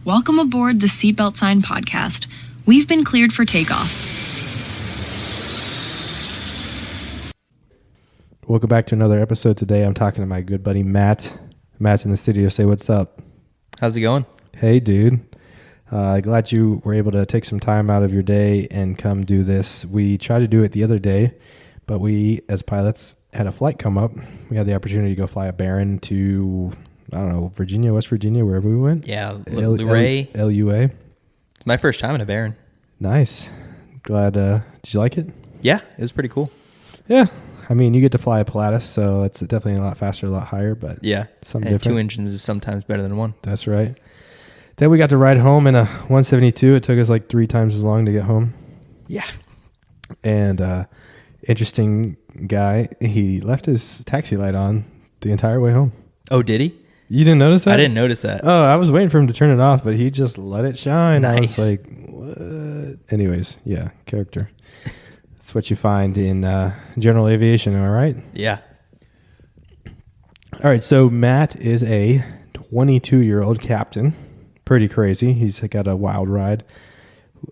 Welcome aboard the Seatbelt Sign podcast. We've been cleared for takeoff. Welcome back to another episode. Today I'm talking to my good buddy Matt. Matt's in the studio. Say what's up. How's it going? Hey, dude. Glad you were able to take some time out of your day and come do this. We tried to do it the other day, but we, as pilots, had a flight come up. We had the opportunity to go fly a Baron to, I don't know, Virginia, West Virginia, wherever we went. Yeah, Luray. LUA. It's my first time in a Baron. Nice. Glad. Did you like it? Yeah, it was pretty cool. Yeah. I mean, you get to fly a Pilatus, so it's definitely a lot faster, a lot higher, but yeah, something and different. 2 engines is sometimes better than one. That's right. Then we got to ride home in a 172. It took us like 3 times as long to get home. Yeah. And interesting guy, he left his taxi light on the entire way home. Oh, did he? You didn't notice that? I didn't notice that. Oh, I was waiting for him to turn it off, but he just let it shine. Nice. I was like, what? Anyways, yeah, character. That's what you find in general aviation, am I right? Yeah. All right, so Matt is a 22-year-old captain. Pretty crazy. He's got a wild ride.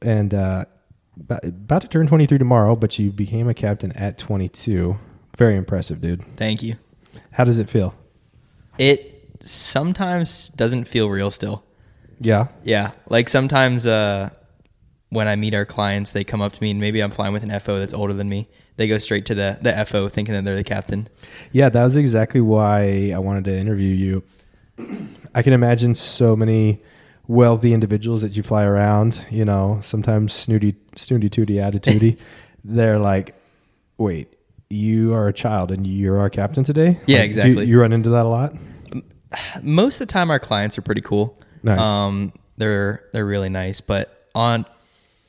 And about to turn 23 tomorrow, but you became a captain at 22. Very impressive, dude. Thank you. How does it feel? It sometimes doesn't feel real still. Yeah. Yeah. Like sometimes when I meet our clients, they come up to me and maybe I'm flying with an FO that's older than me. They go straight to the FO thinking that they're the captain. Yeah, that was exactly why I wanted to interview you. I can imagine so many wealthy individuals that you fly around, you know, sometimes snooty tooty attitude. They're like, wait, you are a child and you're our captain today? Yeah, like, exactly. You run into that a lot? Most of the time our clients are pretty cool. Nice. They're really nice, but on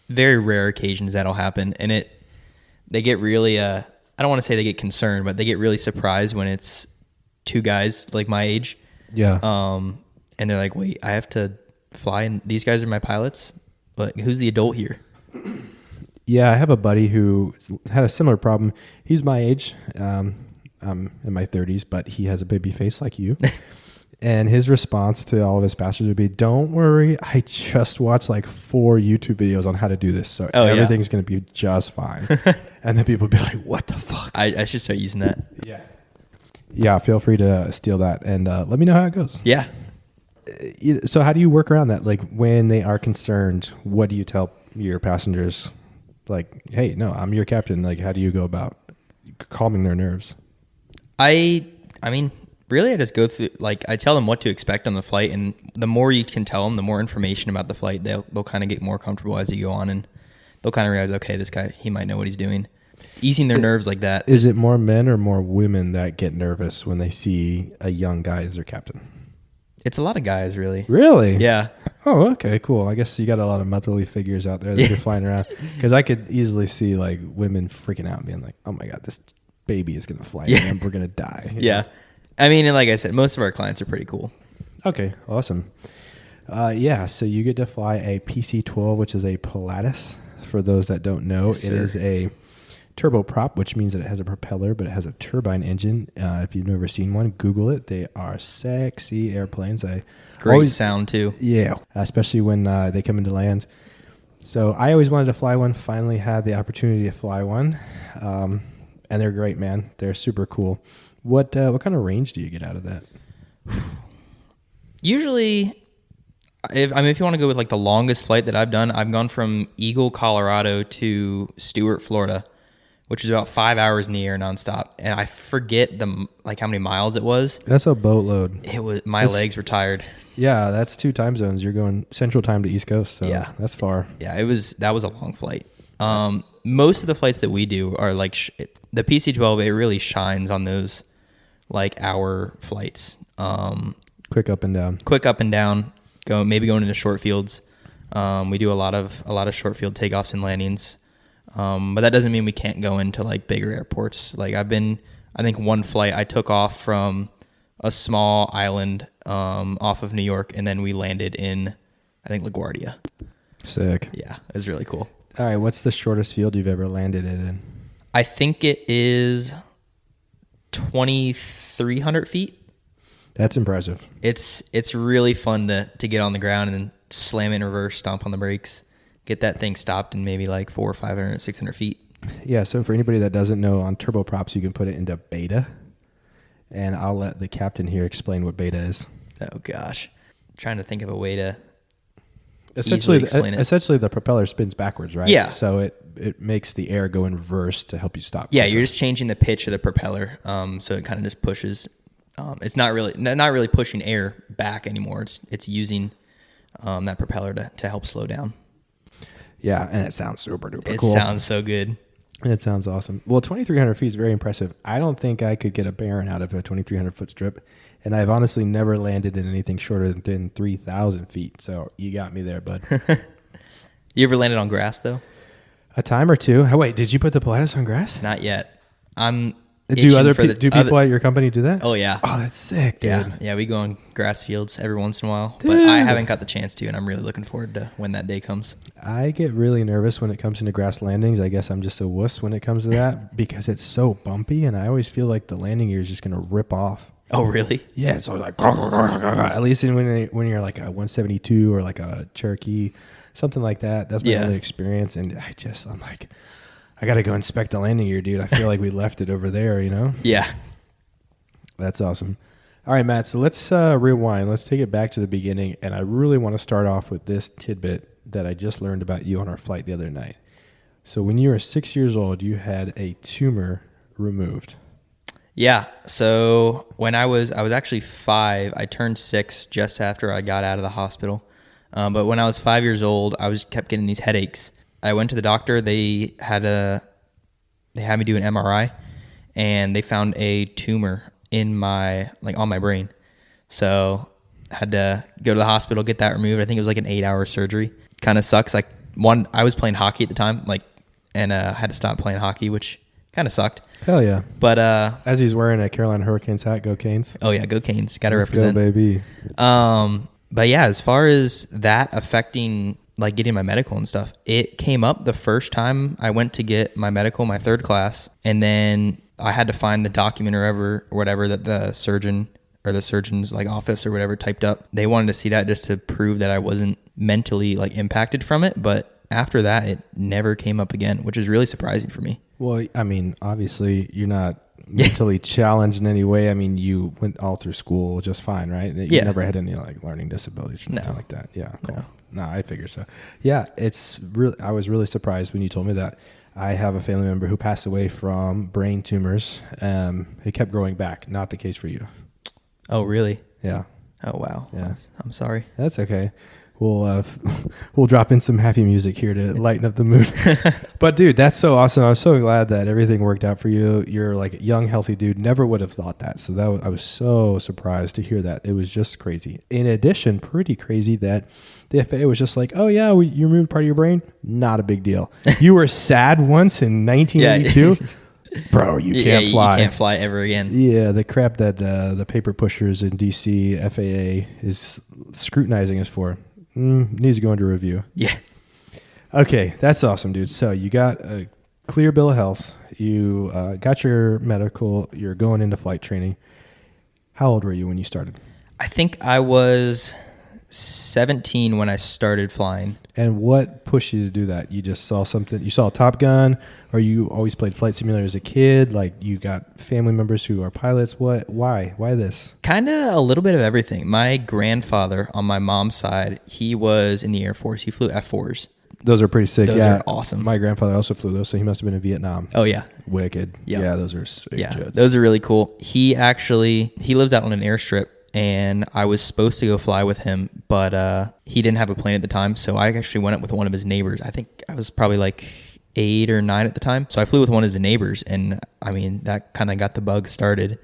very rare occasions that'll happen, and they get really I don't want to say they get concerned, but they get really surprised when it's 2 guys like my age. Yeah. And they're like, wait, I have to fly and these guys are my pilots? Like, who's the adult here? Yeah, I have a buddy who had a similar problem. He's my age. I'm in my 30s, but he has a baby face like you. And his response to all of his passengers would be, don't worry, I just watched like 4 YouTube videos on how to do this. So everything's going to be just fine. And then people would be like, what the fuck? I should start using that. Yeah. Yeah, feel free to steal that. And let me know how it goes. Yeah. So how do you work around that? Like when they are concerned, what do you tell your passengers? Like, hey, no, I'm your captain. Like, how do you go about calming their nerves? I mean, really, I just go through, like, I tell them what to expect on the flight, and the more you can tell them, the more information about the flight, they'll kind of get more comfortable as you go on, and they'll kind of realize, okay, this guy, he might know what he's doing. Easing their nerves like that. Is it more men or more women that get nervous when they see a young guy as their captain? It's a lot of guys, really. Really? Yeah. Oh, okay, cool. I guess you got a lot of motherly figures out there that you're flying around. Because I could easily see like women freaking out and being like, oh my God, this baby is going to fly and we're going to die. Yeah. I mean, and like I said, most of our clients are pretty cool. Okay, awesome. Yeah, so you get to fly a PC-12, which is a Pilatus. For those that don't know, Yes, it is a turboprop, which means that it has a propeller, but it has a turbine engine. If you've never seen one, Google it. They are sexy airplanes. Great sound, too. Yeah, especially when they come into land. So I always wanted to fly one, finally had the opportunity to fly one. And they're great, man. They're super cool. What kind of range do you get out of that? Usually, if you want to go with like the longest flight that I've done, I've gone from Eagle, Colorado to Stuart, Florida, which is about 5 hours in the air nonstop. And I forget how many miles it was. That's a boatload. It was, my legs were tired. Yeah, that's 2 time zones. You're going Central Time to East Coast, so yeah, that's far. Yeah, that was a long flight. Most of the flights that we do are like the PC-12. It really shines on those like hour flights. Quick up and down. Maybe going into short fields. We do a lot of short field takeoffs and landings. But that doesn't mean we can't go into like bigger airports. Like I think one flight I took off from a small island off of New York, and then we landed in, I think, LaGuardia. Sick. Yeah, it was really cool. All right, what's the shortest field you've ever landed in? I think it is 2,300 feet. That's impressive. It's really fun to get on the ground and slam in reverse, stomp on the brakes, get that thing stopped in maybe like 400, 500, 600 feet. Yeah, so for anybody that doesn't know, on turboprops, you can put it into beta. And I'll let the captain here explain what beta is. Oh, gosh. I'm trying to think of a way to Essentially, easily explain it. essentially the propeller spins backwards, right? Yeah. So it makes the air go in reverse to help you stop. Yeah, you're just changing the pitch of the propeller, so it kind of just pushes. It's not really pushing air back anymore. It's using that propeller to help slow down. Yeah, and it sounds super duper It cool. sounds so good. It sounds awesome. Well, 2,300 feet is very impressive. I don't think I could get a Baron out of a 2,300 foot strip, and I've honestly never landed in anything shorter than 3,000 feet. So you got me there, bud. You ever landed on grass though? A time or two. Oh, wait, did you put the Pilatus on grass? Not yet. I'm Do itching for the people at your company do that? Oh yeah. Oh, that's sick, dude. Yeah, we go on grass fields every once in a while, but Dude. I haven't got the chance to, and I'm really looking forward to when that day comes. I get really nervous when it comes into grass landings. I guess I'm just a wuss when it comes to that because it's so bumpy, and I always feel like the landing gear is just going to rip off. Oh really? Yeah, it's always like, at least when you're like a 172 or like a Cherokee, something like that. That's my Yeah. only experience, and I'm like, I got to go inspect the landing gear, dude. I feel like we left it over there, you know? Yeah. That's awesome. All right, Matt, so let's rewind. Let's take it back to the beginning, and I really want to start off with this tidbit that I just learned about you on our flight the other night. So when you were 6 years old, you had a tumor removed. Yeah. So when I was actually 5. I turned 6 just after I got out of the hospital. But when I was 5 years old, I kept getting these headaches. I went to the doctor. They had me do an MRI, and they found a tumor on my brain. So I had to go to the hospital, get that removed. I think it was like an 8-hour surgery. Kind of sucks. I was playing hockey at the time, and had to stop playing hockey, which kind of sucked. Hell yeah. But As he's wearing a Carolina Hurricanes hat, go Canes. oh yeah, go Canes. Got to Let's represent. go, baby. But yeah, as far as that affecting like getting my medical and stuff, it came up the first time I went to get my medical, my third class, and then I had to find the document or whatever that the surgeon or the surgeon's like office or whatever typed up. They wanted to see that just to prove that I wasn't mentally like impacted from it. But after that, it never came up again, which is really surprising for me. Well, I mean, obviously, you're not mentally challenged in any way. I mean, you went all through school just fine, right? You Yeah. never had any like learning disabilities or anything No. like that. Yeah, cool. No. No, I figure so. Yeah, I was really surprised when you told me that. I have a family member who passed away from brain tumors. It kept growing back. Not the case for you. Oh, really? Yeah, Oh, wow. Yeah. I'm sorry. that's okay. We'll drop in some happy music here to lighten up the mood. But dude, that's so awesome. I'm so glad that everything worked out for you. You're like a young, healthy dude. Never would have thought that. So I was so surprised to hear that. It was just crazy. In addition, pretty crazy that the FAA was just like, oh yeah, you removed part of your brain. Not a big deal. You were sad once in 1982. Bro, you can't fly. You can't fly ever again. Yeah, the crap that the paper pushers in DC, FAA is scrutinizing us for. Needs to go into review. Yeah. Okay, that's awesome, dude. So you got a clear bill of health. You got your medical. You're going into flight training. How old were you when you started? I think I was 17 when I started flying. And what pushed you to do that? You just saw something. You saw Top Gun, or you always played Flight Simulator as a kid? Like you got family members who are pilots. What? Why? Why this? Kind of a little bit of everything. My grandfather on my mom's side, he was in the Air Force. He flew F4s. Those are pretty sick. Those yeah, are awesome. My grandfather also flew those, so he must have been in Vietnam. Oh, yeah. Wicked. Yep. Yeah, those are sick jets. Those are really cool. He lives out on an airstrip, and I was supposed to go fly with him, but he didn't have a plane at the time, so I actually went up with one of his neighbors. I think I was probably like 8 or 9 at the time, so I flew with one of the neighbors, and I mean, that kind of got the bug started.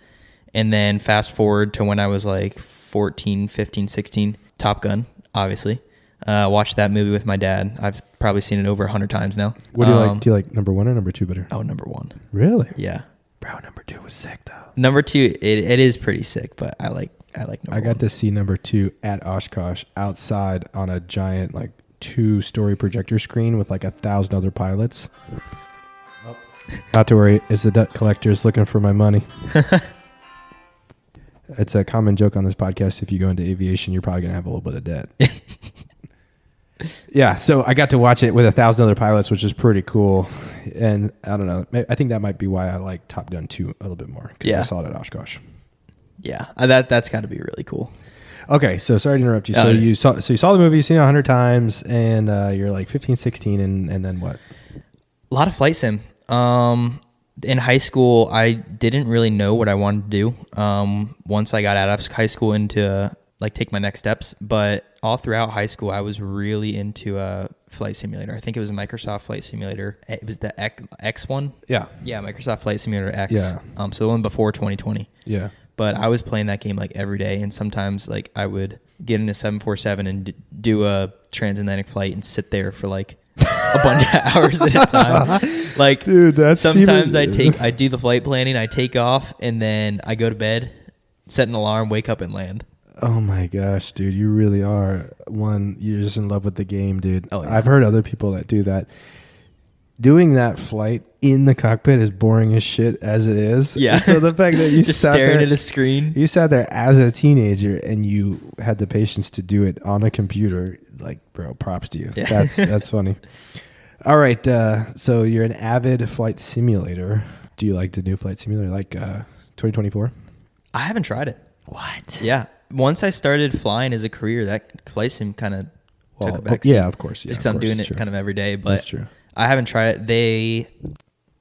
And then fast forward to when I was like 14, 15, 16, Top Gun, obviously. Watched that movie with my dad. I've probably seen it over 100 times now. What do you like? Do you like number 1 or number 2 better? Oh, number 1. Really? Yeah. Bro, number 2 was sick though. Number 2, it is pretty sick, but I like number 1. I got to see number 2 at Oshkosh outside on a giant like 2-story projector screen with like 1,000 other pilots. Not to worry, it's the debt collectors looking for my money. It's a common joke on this podcast. If you go into aviation, you're probably gonna have a little bit of debt. Yeah, so I got to watch it with 1,000 other pilots, which is pretty cool. And I don't know, I think that might be why I like Top Gun 2 a little bit more, because Yeah. I saw it at Oshkosh. Yeah, that's got to be really cool. Okay, so sorry to interrupt you. So you saw the movie, you've seen it 100 times, and you're like 15, 16, and then what? A lot of flight sim. In high school, I didn't really know what I wanted to do. Once I got out of high school into like take my next steps, but all throughout high school, I was really into a flight simulator. I think it was a Microsoft Flight Simulator. It was the X one. Yeah. Yeah, Microsoft Flight Simulator X. Yeah. So the one before 2020. Yeah. But I was playing that game like every day, and sometimes like I would get in a 747 and do a transatlantic flight and sit there for like a bunch of hours at a time. Like, dude, that's sometimes I do the flight planning, I take off, and then I go to bed, set an alarm, wake up, and land. Oh my gosh, dude, you really are you're just in love with the game, dude. Oh, yeah. I've heard other people that do that. Doing that flight in the cockpit is boring as shit as it is. Yeah. So the fact that you just sat staring there, at a screen. you sat there as a teenager and you had the patience to do it on a computer, like, bro, props to you. Yeah. That's funny. All right, so you're an avid flight simulator. Do you like the new flight simulator, like 2024? I haven't tried it. What? Yeah. Once I started flying as a career, that flight sim kind of took a back yeah, of course. Yeah, just because I'm doing it true. kind of every day. But That's true. I haven't tried it. They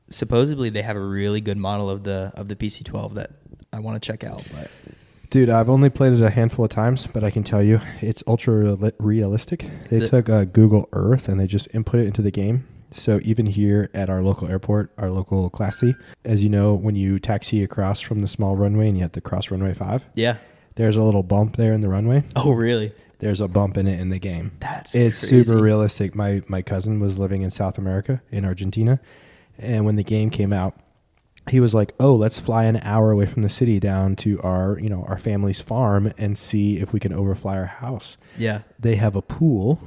have a really good model of the PC-12 that I want to check out. But dude, I've only played it a handful of times, but I can tell you it's ultra realistic. They took Google Earth and they just input it into the game. So even here at our local airport, our local Class C, as you know, when you taxi across from the small runway and you have to cross runway 5, yeah. there's a little bump there in the runway. Oh, really? There's a bump in it in the game. It's crazy. crazy. Super realistic. My cousin was living in South America, in Argentina, and when the game came out, he was like, "Oh, let's fly an hour away from the city down to our family's farm and see if we can overfly our house." Yeah. They have a pool.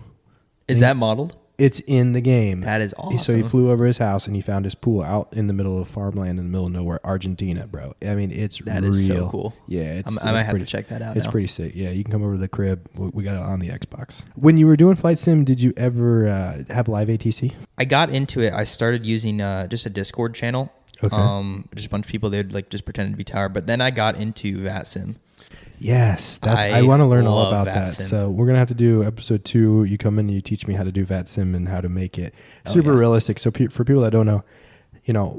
Is that modeled? It's in the game. That is awesome. So he flew over his house and he found his pool out in the middle of farmland in the middle of nowhere, Argentina, bro. I mean, That real. is so cool. Yeah, I might have to check that out It's now. pretty sick. Yeah, you can come over to the crib. We got it on the Xbox. When you were doing Flight Sim, did you ever have live ATC? I got into it. I started using just a Discord channel. Okay. Just a bunch of people. They'd like just pretend to be tower. But then I got into VATSIM. Yes, I I want to learn all love about that. VATSIM. So we're gonna have to do episode 2. You come in and you teach me how to do VATSIM and how to make it super yeah. realistic. So for people that don't know,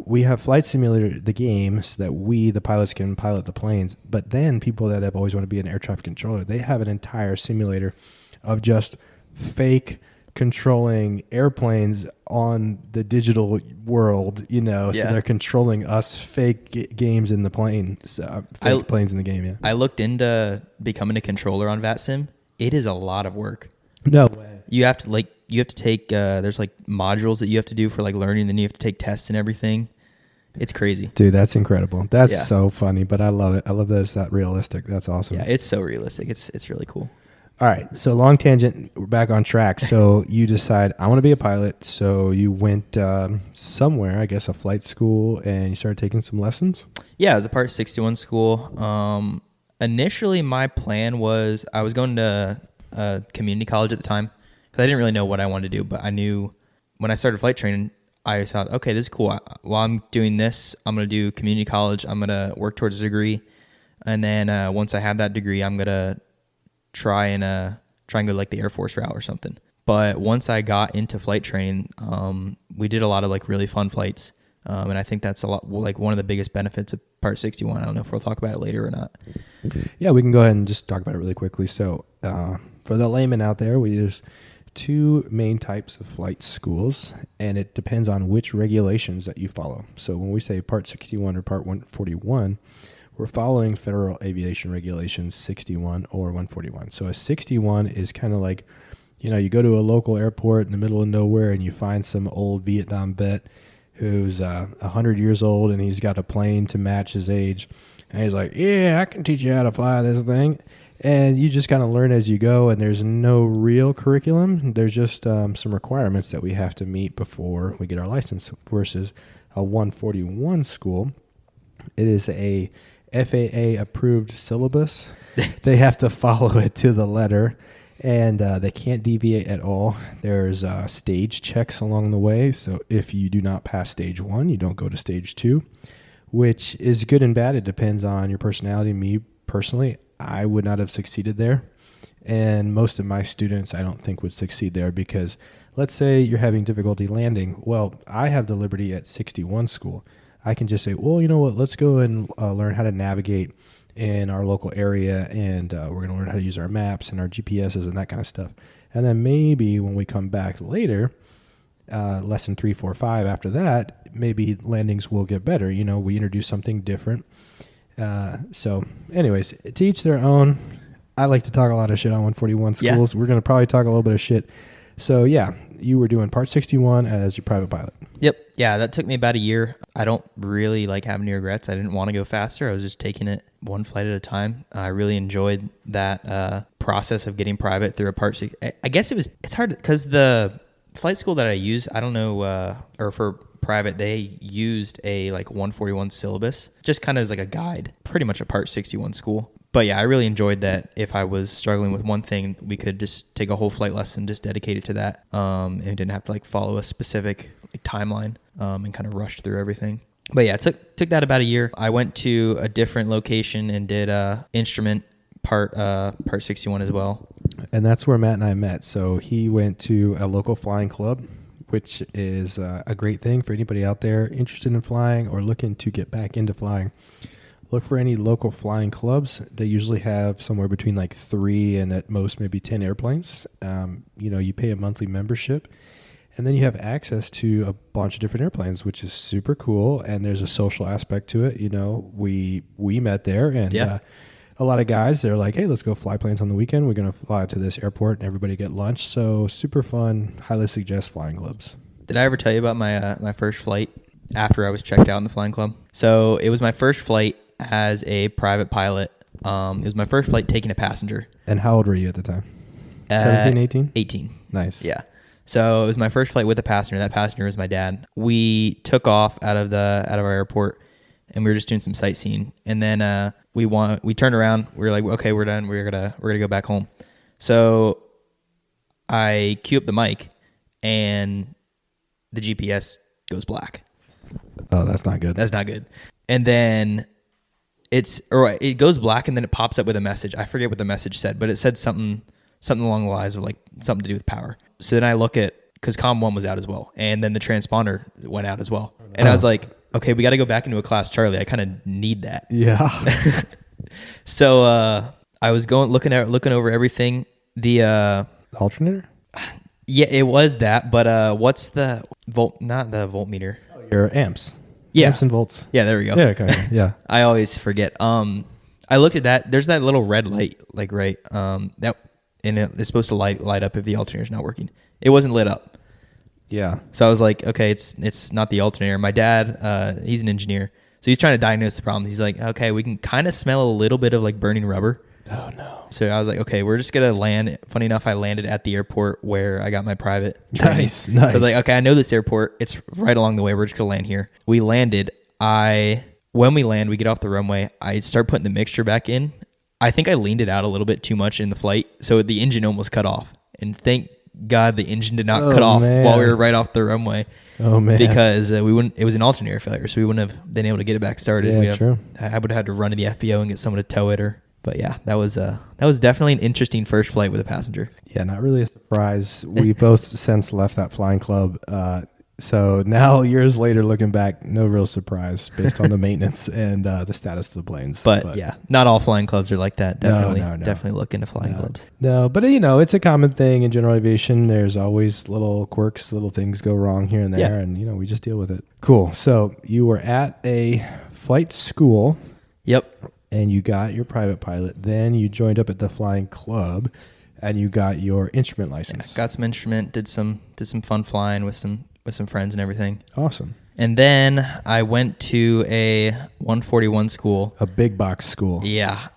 we have Flight Simulator, the game, so that we, the pilots, can pilot the planes. But then people that have always wanted to be an air traffic controller, they have an entire simulator of just fake controlling airplanes on the digital world, so Yeah. they're controlling us fake games in the plane, planes in the game. Yeah. I looked into becoming a controller on VATSIM. It is a lot of work. No way. You have to take there's like modules that you have to do for like learning, then you have to take tests and everything. It's crazy. Dude, that's incredible. That's Yeah. so funny, but I love it. I love that it's that realistic. That's awesome. Yeah, it's so realistic. It's really cool. All right, so long tangent. We're back on track. So you decide, I want to be a pilot. So you went somewhere, I guess a flight school, and you started taking some lessons? Yeah, it was a Part 61 school. Initially, my plan was I was going to community college at the time because I didn't really know what I wanted to do, but I knew when I started flight training, I thought, okay, this is cool. While I'm doing this, I'm going to do community college. I'm going to work towards a degree. And then once I have that degree, I'm going to try and go like the Air Force route or something. But once I got into flight training, we did a lot of like really fun flights. And I think that's a lot like one of the biggest benefits of Part 61. I don't know if we'll talk about it later or not. Yeah, we can go ahead and just talk about it really quickly. So for the layman out there, there's 2 main types of flight schools, and it depends on which regulations that you follow. So when we say Part 61 or Part 141, we're following Federal Aviation Regulations 61 or 141. So a 61 is kind of like, you go to a local airport in the middle of nowhere and you find some old Vietnam vet who's 100 years old and he's got a plane to match his age. And he's like, yeah, I can teach you how to fly this thing. And you just kind of learn as you go, and there's no real curriculum. There's just some requirements that we have to meet before we get our license versus a 141 school. It is a FAA approved syllabus. They have to follow it to the letter. and they can't deviate at all. There's stage checks along the way. So if you do not pass stage 1, you don't go to stage 2, which is good and bad. It depends on your personality. Me personally, I would not have succeeded there. And most of my students, I don't think would succeed there because let's say you're having difficulty landing. Well, I have the liberty at 61 school. I can just say, well, you know what, let's go and learn how to navigate in our local area, and we're going to learn how to use our maps and our GPSs and that kind of stuff. And then maybe when we come back later, lesson 3, 4, 5, after that, maybe landings will get better. You know, we introduce something different. So anyways, to each their own. I like to talk a lot of shit on 141 schools. Yeah. We're going to probably talk a little bit of shit. So yeah, you were doing part 61 as your private pilot. Yep. Yeah, that took me about a year. I don't really like have any regrets. I didn't want to go faster. I was just taking it one flight at a time. I really enjoyed that process of getting private through a part. I guess it's hard because the flight school that I use, I don't know, or for private, they used a like 141 syllabus, just kind of as like a guide, pretty much a part 61 school. But yeah, I really enjoyed that. If I was struggling with one thing, we could just take a whole flight lesson, just dedicate it to that. And didn't have to like follow a specific like timeline and kind of rush through everything. But yeah, it took that about a year. I went to a different location and did instrument part 61 as well. And that's where Matt and I met. So he went to a local flying club, which is a great thing for anybody out there interested in flying or looking to get back into flying. Look for any local flying clubs. They usually have somewhere between like 3 and at most maybe 10 airplanes. You pay a monthly membership, and then you have access to a bunch of different airplanes, which is super cool. And there's a social aspect to it. You know, we met there, and a lot of guys, they're like, hey, let's go fly planes on the weekend. We're going to fly to this airport and everybody get lunch. So super fun. Highly suggest flying clubs. Did I ever tell you about my first flight after I was checked out in the flying club? So it was my first flight as a private pilot. It was my first flight taking a passenger. And how old were you at the time? 17, 18? 18. Nice. Yeah. So it was my first flight with a passenger. That passenger was my dad. We took off out of our airport, and we were just doing some sightseeing. And then we turned around. We were like, okay, we're done. We're gonna go back home. So I cue up the mic, and the GPS goes black. Oh, that's not good. That's not good. And then it goes black, and then it pops up with a message. I forget what the message said, but it said something along the lines of like something to do with power. So then I look at, because COM 1 was out as well, and then the transponder went out as well. And I was like, okay, we got to go back into a class Charlie. I kind of need that. Yeah. So I was looking over everything. The alternator? Yeah, it was that. But what's the volt? Not the voltmeter. Your amps. Yeah. Amps and volts. Yeah, there we go. Yeah, okay. Yeah. I always forget. I looked at that. There's that little red light, like right. And it's supposed to light up if the alternator's not working. It wasn't lit up. Yeah. So I was like, okay, it's not the alternator. My dad, he's an engineer, so he's trying to diagnose the problem. He's like, okay, we can kind of smell a little bit of like burning rubber. Oh no. So I was like, okay, we're just gonna land. Funny enough, I landed at the airport where I got my private training. Nice. So I was like, okay, I know this airport. It's right along the way. We're just gonna land here. We landed. When we land, we get off the runway. I start putting the mixture back in. I think I leaned it out a little bit too much in the flight, so the engine almost cut off. And thank God the engine did not cut off while we were right off the runway. Oh man! Because it was an alternator failure, so we wouldn't have been able to get it back started. Yeah, true. I would have had to run to the FBO and get someone to tow it. But yeah, that was definitely an interesting first flight with a passenger. Yeah, not really a surprise. We both since left that flying club. So now, years later, looking back, no real surprise based on the maintenance and the status of the planes. But yeah, not all flying clubs are like that. Definitely, no. Definitely look into flying clubs. No, but it's a common thing in general aviation. There's always little quirks, little things go wrong here and there, and we just deal with it. Cool. So you were at a flight school. Yep. And you got your private pilot. Then you joined up at the flying club, and you got your instrument license. Got some instrument. Did some fun flying with some friends and everything. Awesome. And then I went to a 141 school. A big box school. Yeah.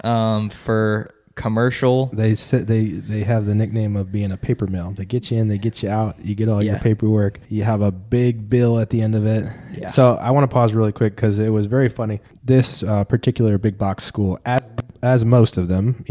For commercial. They have the nickname of being a paper mill. They get you in, they get you out. You get all your paperwork. You have a big bill at the end of it. Yeah. So I want to pause really quick because it was very funny. This particular big box school, as most of them,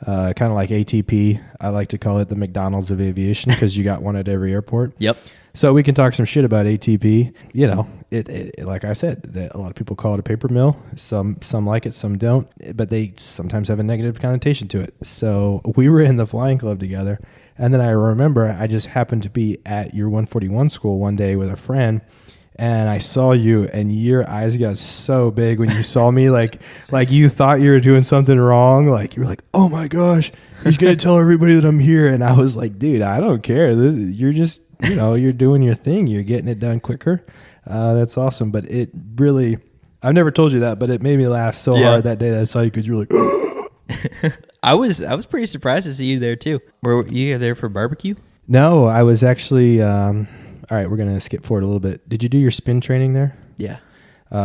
kind of like ATP. I like to call it the McDonald's of aviation because you got one at every airport. Yep. So we can talk some shit about ATP. You know, it like I said, a lot of people call it a paper mill. Some like it, some don't. But they sometimes have a negative connotation to it. So we were in the flying club together. And then I remember I just happened to be at your 141 school one day with a friend. And I saw you, and your eyes got so big when you saw me, like you thought you were doing something wrong. Like you were like, "Oh my gosh, he's gonna tell everybody that I'm here." And I was like, "Dude, I don't care. You're just, you're doing your thing. You're getting it done quicker. That's awesome." But it really, I've never told you that, but it made me laugh so hard that day that I saw you because you were like, I was pretty surprised to see you there too. Were you there for barbecue? No, I was actually. All right, we're going to skip forward a little bit. Did you do your spin training there? Yeah.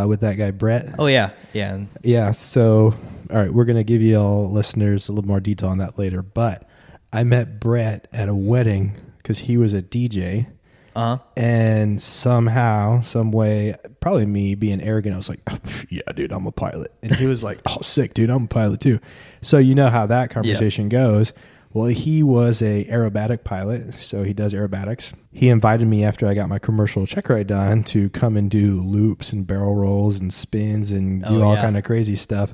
With that guy, Brett? Oh, yeah. Yeah. Yeah, so, all right, we're going to give you all listeners a little more detail on that later. But I met Brett at a wedding because he was a DJ. Uh-huh. And somehow, some way, probably me being arrogant, I was like, "Oh, yeah, dude, I'm a pilot." And he was like, "Oh, sick, dude, I'm a pilot too." So you know how that conversation goes. Well, he was a aerobatic pilot, so he does aerobatics. He invited me after I got my commercial check ride done to come and do loops and barrel rolls and spins and do all kind of crazy stuff.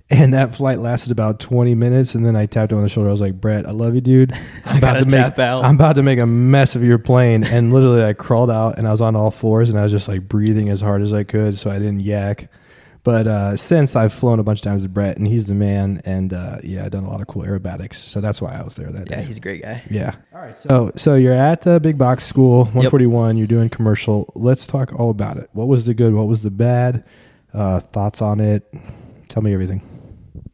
And that flight lasted about 20 minutes, and then I tapped him on the shoulder. I was like, "Brett, I love you, dude. I'm about to make a mess of your plane." And literally, I crawled out, and I was on all fours, and I was just like breathing as hard as I could so I didn't yak. But since I've flown a bunch of times with Brett, and he's the man, and I've done a lot of cool aerobatics, so that's why I was there that day. Yeah, he's a great guy. Yeah. All right. So you're at the big box school, 141. You're doing commercial. Let's talk all about it. What was the good? What was the bad? Thoughts on it? Tell me everything.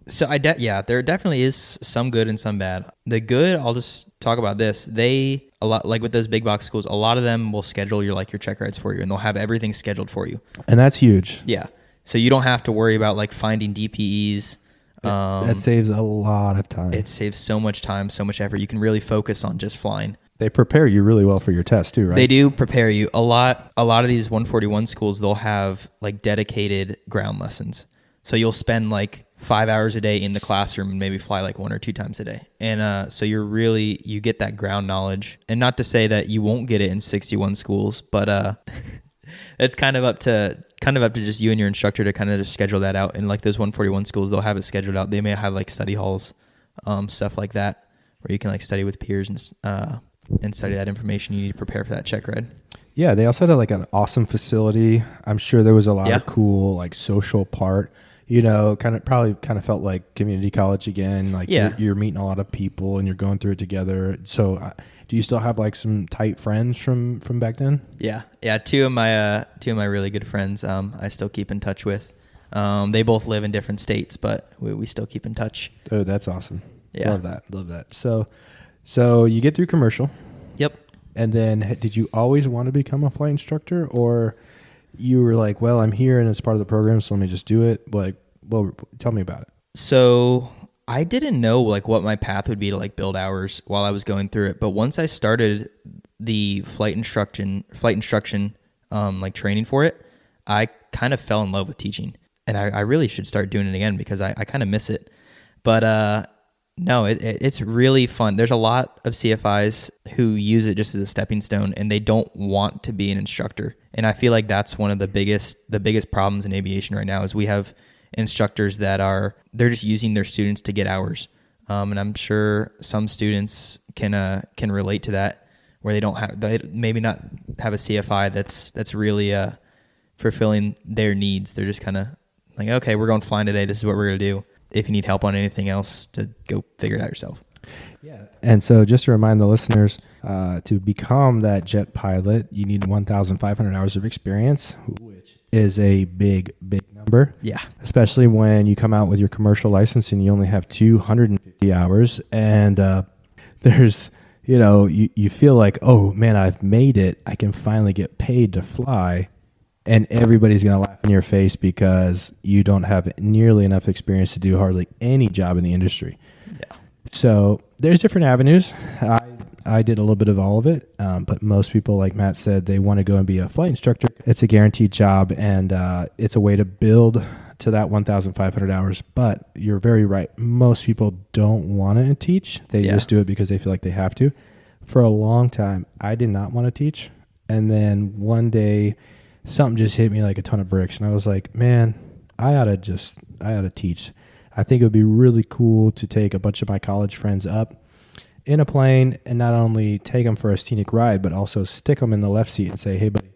So there definitely is some good and some bad. The good, I'll just talk about this. A lot like with those big box schools, a lot of them will schedule your check rides for you, and they'll have everything scheduled for you. And that's huge. Yeah. So you don't have to worry about finding DPEs. That saves a lot of time. It saves so much time, so much effort. You can really focus on just flying. They prepare you really well for your test too, right? They do prepare you. A lot of these 141 schools, they'll have dedicated ground lessons. So you'll spend 5 hours a day in the classroom and maybe fly 1 or 2 times a day. And so you get that ground knowledge. And not to say that you won't get it in 61 schools, but it's kind of up to just you and your instructor to kind of just schedule that out. And those 141 schools, they'll have it scheduled out. They may have study halls, stuff like that, where you can study with peers and study that information you need to prepare for that check ride. Yeah, they also had an awesome facility. I'm sure there was a lot of cool social part. Probably felt like community college again. You're meeting a lot of people and you're going through it together. So, do you still have some tight friends from back then? Yeah. Two of my really good friends, I still keep in touch with. They both live in different states, but we still keep in touch. Oh, that's awesome. Yeah, love that. So you get through commercial. Yep. And then, did you always want to become a flight instructor, or you were like, "Well, I'm here and it's part of the program, so let me just do it"? Tell me about it. So I didn't know what my path would be to build hours while I was going through it. But once I started the flight instruction, training for it, I kind of fell in love with teaching, and I really should start doing it again because I kind of miss it. But no, it's really fun. There's a lot of CFIs who use it just as a stepping stone, and they don't want to be an instructor. And I feel like that's one of the biggest problems in aviation right now is we have instructors they're just using their students to get hours. And I'm sure some students can relate to that, where they maybe not have a CFI that's really fulfilling their needs. They're just kind of okay, we're going flying today. This is what we're going to do. If you need help on anything else, to go figure it out yourself. Yeah. And so just to remind the listeners, to become that jet pilot, you need 1,500 hours of experience, which is a big number. Yeah. Especially when you come out with your commercial license and you only have 250 hours. And there's, you feel like, oh man, I've made it. I can finally get paid to fly. And everybody's going to laugh in your face because you don't have nearly enough experience to do hardly any job in the industry. Yeah. So there's different avenues. I did a little bit of all of it, but most people, like Matt said, they want to go and be a flight instructor. It's a guaranteed job, and it's a way to build to that 1,500 hours. But you're very right. Most people don't want to teach. They just do it because they feel like they have to. For a long time, I did not want to teach. And then one day, something just hit me like a ton of bricks. And I was like, man, I ought to teach. I think it would be really cool to take a bunch of my college friends up in a plane and not only take them for a scenic ride, but also stick them in the left seat and say, hey, buddy,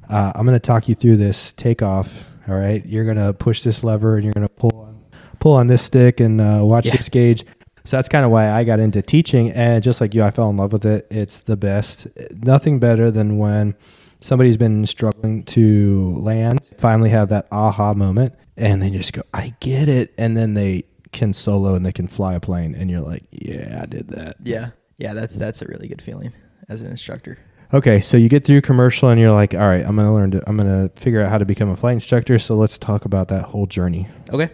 I'm going to talk you through this takeoff. All right. You're going to push this lever and you're going to pull on this stick and watch this gauge. So that's kind of why I got into teaching. And just like you, I fell in love with it. It's the best. Nothing better than when somebody's been struggling to land, finally have that aha moment, and they just go, I get it. And then they can solo and they can fly a plane. And you're like, yeah, I did that. Yeah. Yeah. That's a really good feeling as an instructor. Okay. So you get through commercial and you're like, all right, I'm going to figure out how to become a flight instructor. So let's talk about that whole journey. Okay.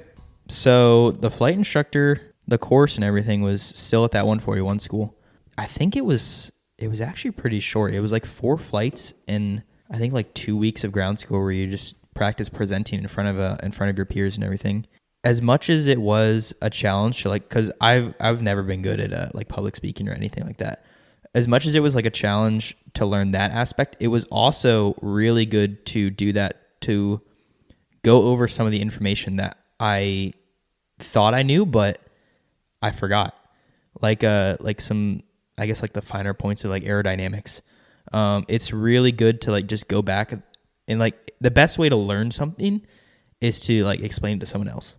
So the flight instructor, the course and everything was still at that 141 school. I think it was actually pretty short. It was like 4 flights and I think like 2 weeks of ground school where you just practice presenting in front of your peers and everything. As much as it was a challenge to like, cause I've never been good at like public speaking or anything like that. As much as it was like a challenge to learn that aspect, it was also really good to do that, to go over some of the information that I thought I knew, but I forgot, like some, I guess like the finer points of like aerodynamics. It's really good to like just go back and like the best way to learn something is to like explain it to someone else.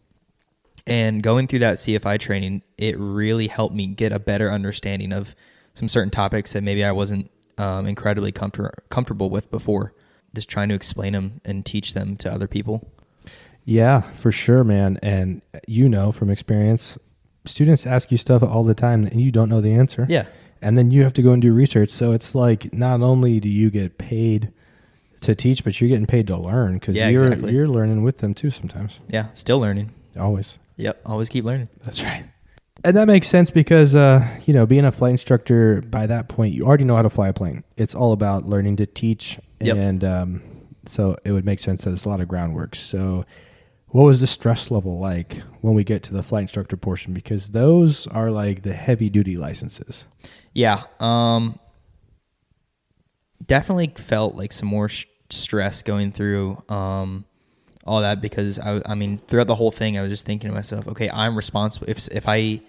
And going through that CFI training, it really helped me get a better understanding of some certain topics that maybe I wasn't incredibly comfortable with before. Just trying to explain them and teach them to other people. Yeah, for sure, man. And from experience, students ask you stuff all the time and you don't know the answer. Yeah. And then you have to go and do research. So it's like not only do you get paid to teach, but you're getting paid to learn because you're learning with them too sometimes. Yeah, still learning. Always. Yep, always keep learning. That's right. And that makes sense because, being a flight instructor, by that point, you already know how to fly a plane. It's all about learning to teach. Yep. And so it would make sense that it's a lot of groundwork. So what was the stress level like when we get to the flight instructor portion? Because those are like the heavy duty licenses. Yeah. Definitely felt like some more stress going through all that because I mean, throughout the whole thing, I was just thinking to myself, okay, I'm responsible. If I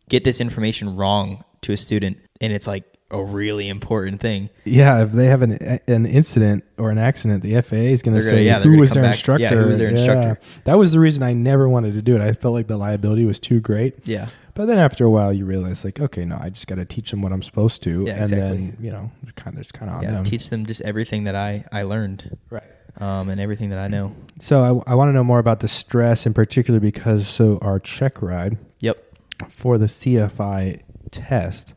get this information wrong to a student and it's like a really important thing. Yeah, if they have an incident or an accident, the FAA is going to say, who was their instructor? Yeah, who was their instructor? That was the reason I never wanted to do it. I felt like the liability was too great. Yeah. But then after a while, you realize like, okay, no, I just got to teach them what I'm supposed to. Yeah, and exactly. then, it's kind of on them. Teach them just everything that I learned. Right. And everything that I know. So I want to know more about the stress in particular because our check ride for the CFI test,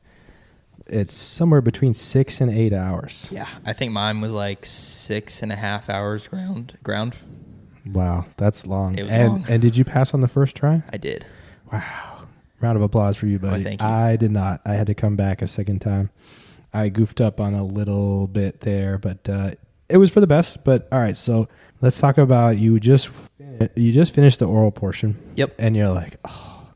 it's somewhere between 6 and 8 hours. Yeah. I think mine was like 6.5 hours ground. Wow. That's long. It was long. And did you pass on the first try? I did. Wow. Round of applause for you, buddy. Oh, thank you. I did not. I had to come back a second time. I goofed up on a little bit there, but it was for the best. But all right, so let's talk about you just finished the oral portion. Yep. And you're like, oh,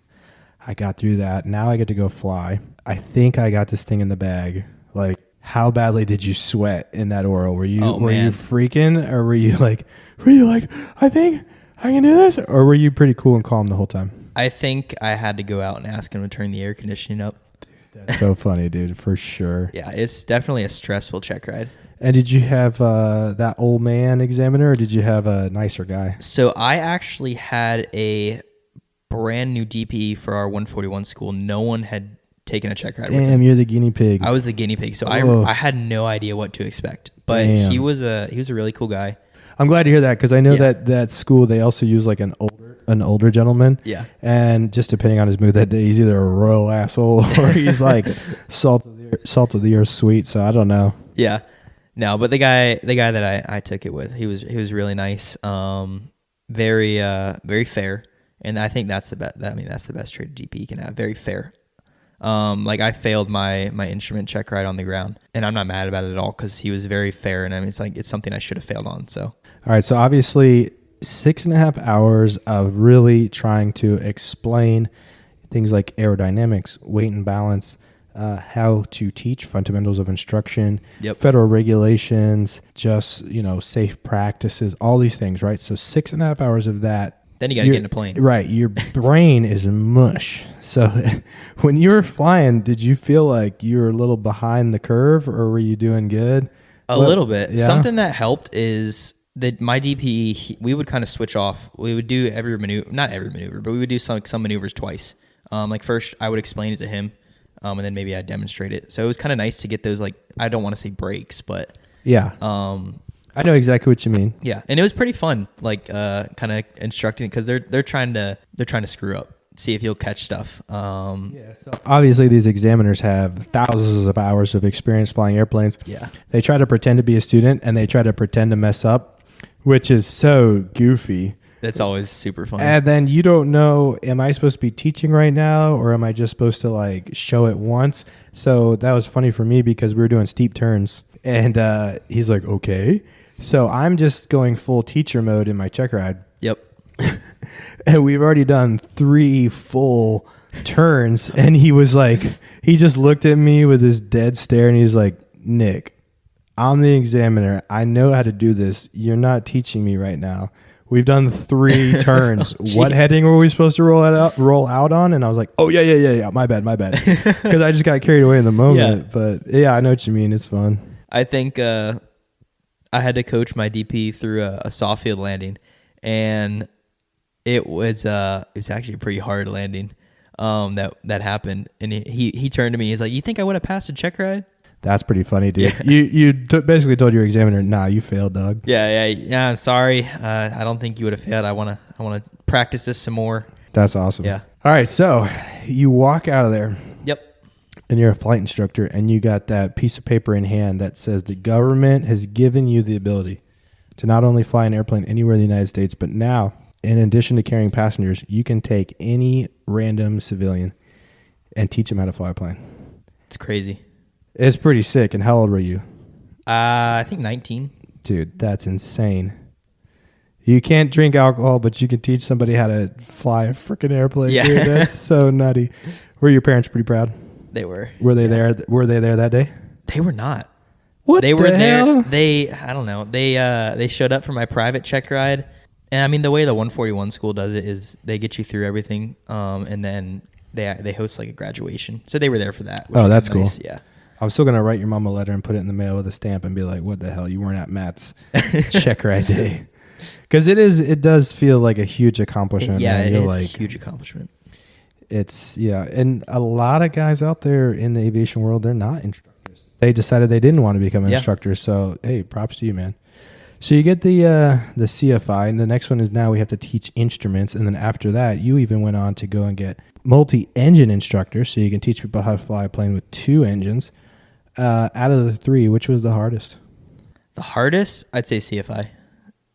I got through that. Now I get to go fly. I think I got this thing in the bag. Like, how badly did you sweat in that oral? Were you you freaking, or were you like, I think I can do this, or were you pretty cool and calm the whole time? I think I had to go out and ask him to turn the air conditioning up. Dude, that's so funny, dude, for sure. Yeah, it's definitely a stressful check ride. And did you have that old man examiner, or did you have a nicer guy? So I actually had a brand new DP for our 141 school. No one had taken a check ride with him. Damn, you're the guinea pig. I was the guinea pig, so I had no idea what to expect. But he was a really cool guy. I'm glad to hear that because I know that school they also use like an older gentleman. Yeah. And just depending on his mood that day, he's either a royal asshole or he's like salt of the earth sweet. So I don't know. Yeah. No, but the guy that I took it with, he was really nice. Very fair. And I think that's the best. I mean, that's the best trait DP you can have. Very fair. Like I failed my instrument check ride on the ground, and I'm not mad about it at all because he was very fair. And I mean, it's something I should have failed on. So. All right. So obviously 6.5 hours of really trying to explain things like aerodynamics, weight and balance, how to teach fundamentals of instruction, Yep. federal regulations, just, safe practices, all these things, right? So 6.5 hours of that. Then you got to get in a plane. Right. Your brain is mush. So when you were flying, did you feel like you were a little behind the curve, or were you doing good? A little bit. Yeah. Something that helped is that my DPE, we would kind of switch off. We would do every maneuver, not every maneuver, but we would do some maneuvers twice. Like first I would explain it to him, and then maybe I'd demonstrate it. So it was kind of nice to get those, like, I don't want to say breaks, but Yeah. I know exactly what you mean. yeah. And it was pretty fun, like kind of instructing, because they're trying to screw up, see if you'll catch stuff. Yeah, so obviously these examiners have thousands of hours of experience flying airplanes. Yeah. They try to pretend to be a student, and they try to pretend to mess up, which is so goofy. It's always super fun. And then you don't know, am I supposed to be teaching right now, or am I just supposed to like show it once? So that was funny for me because we were doing steep turns, and he's like, okay. So I'm just going full teacher mode in my check ride. Yep. And we've already done 3 full turns, and he was like, he just looked at me with his dead stare, and he's like, Nick, I'm the examiner. I know how to do this. You're not teaching me right now. We've done 3 turns. What heading were we supposed to roll out on? And I was like, oh, yeah. My bad. Because I just got carried away in the moment. Yeah. But yeah, I know what you mean. It's fun. I think I had to coach my DP through a soft field landing, and it was actually a pretty hard landing that happened. And he turned to me. He's like, "You think I would have passed a check ride?" That's pretty funny, dude. You basically told your examiner, nah, you failed, dog. Yeah. I'm sorry. I don't think you would have failed. I want to practice this some more. That's awesome. Yeah. All right, so you walk out of there. Yep. And you're a flight instructor, and you got that piece of paper in hand that says the government has given you the ability to not only fly an airplane anywhere in the United States, but now, in addition to carrying passengers, you can take any random civilian and teach them how to fly a plane. It's crazy. It's pretty sick. And how old were you? I think 19. Dude, that's insane. You can't drink alcohol, but you can teach somebody how to fly a freaking airplane. Yeah. Dude, that's so nutty. Were your parents pretty proud? They were. Were they there? Were they there that day? They were not. What They the were hell? there. I don't know. They showed up for my private check ride. And I mean, the way the 141 school does it is they get you through everything. And then they host like a graduation. So they were there for that. Which Oh, is that's kinda cool. nice. Yeah. I'm still gonna write your mom a letter and put it in the mail with a stamp and be like, "What the hell? You weren't at Matt's check ride day," because it does feel like a huge accomplishment. Yeah, man. it You're is like, a huge accomplishment. It's and a lot of guys out there in the aviation world, they're not instructors. They decided they didn't want to become an instructor. So hey, props to you, man. So you get the CFI, and the next one is now we have to teach instruments, and then after that, you even went on to go and get multi-engine instructor, so you can teach people how to fly a plane with 2 engines. Out of the 3, which was the hardest? The hardest, I'd say CFI.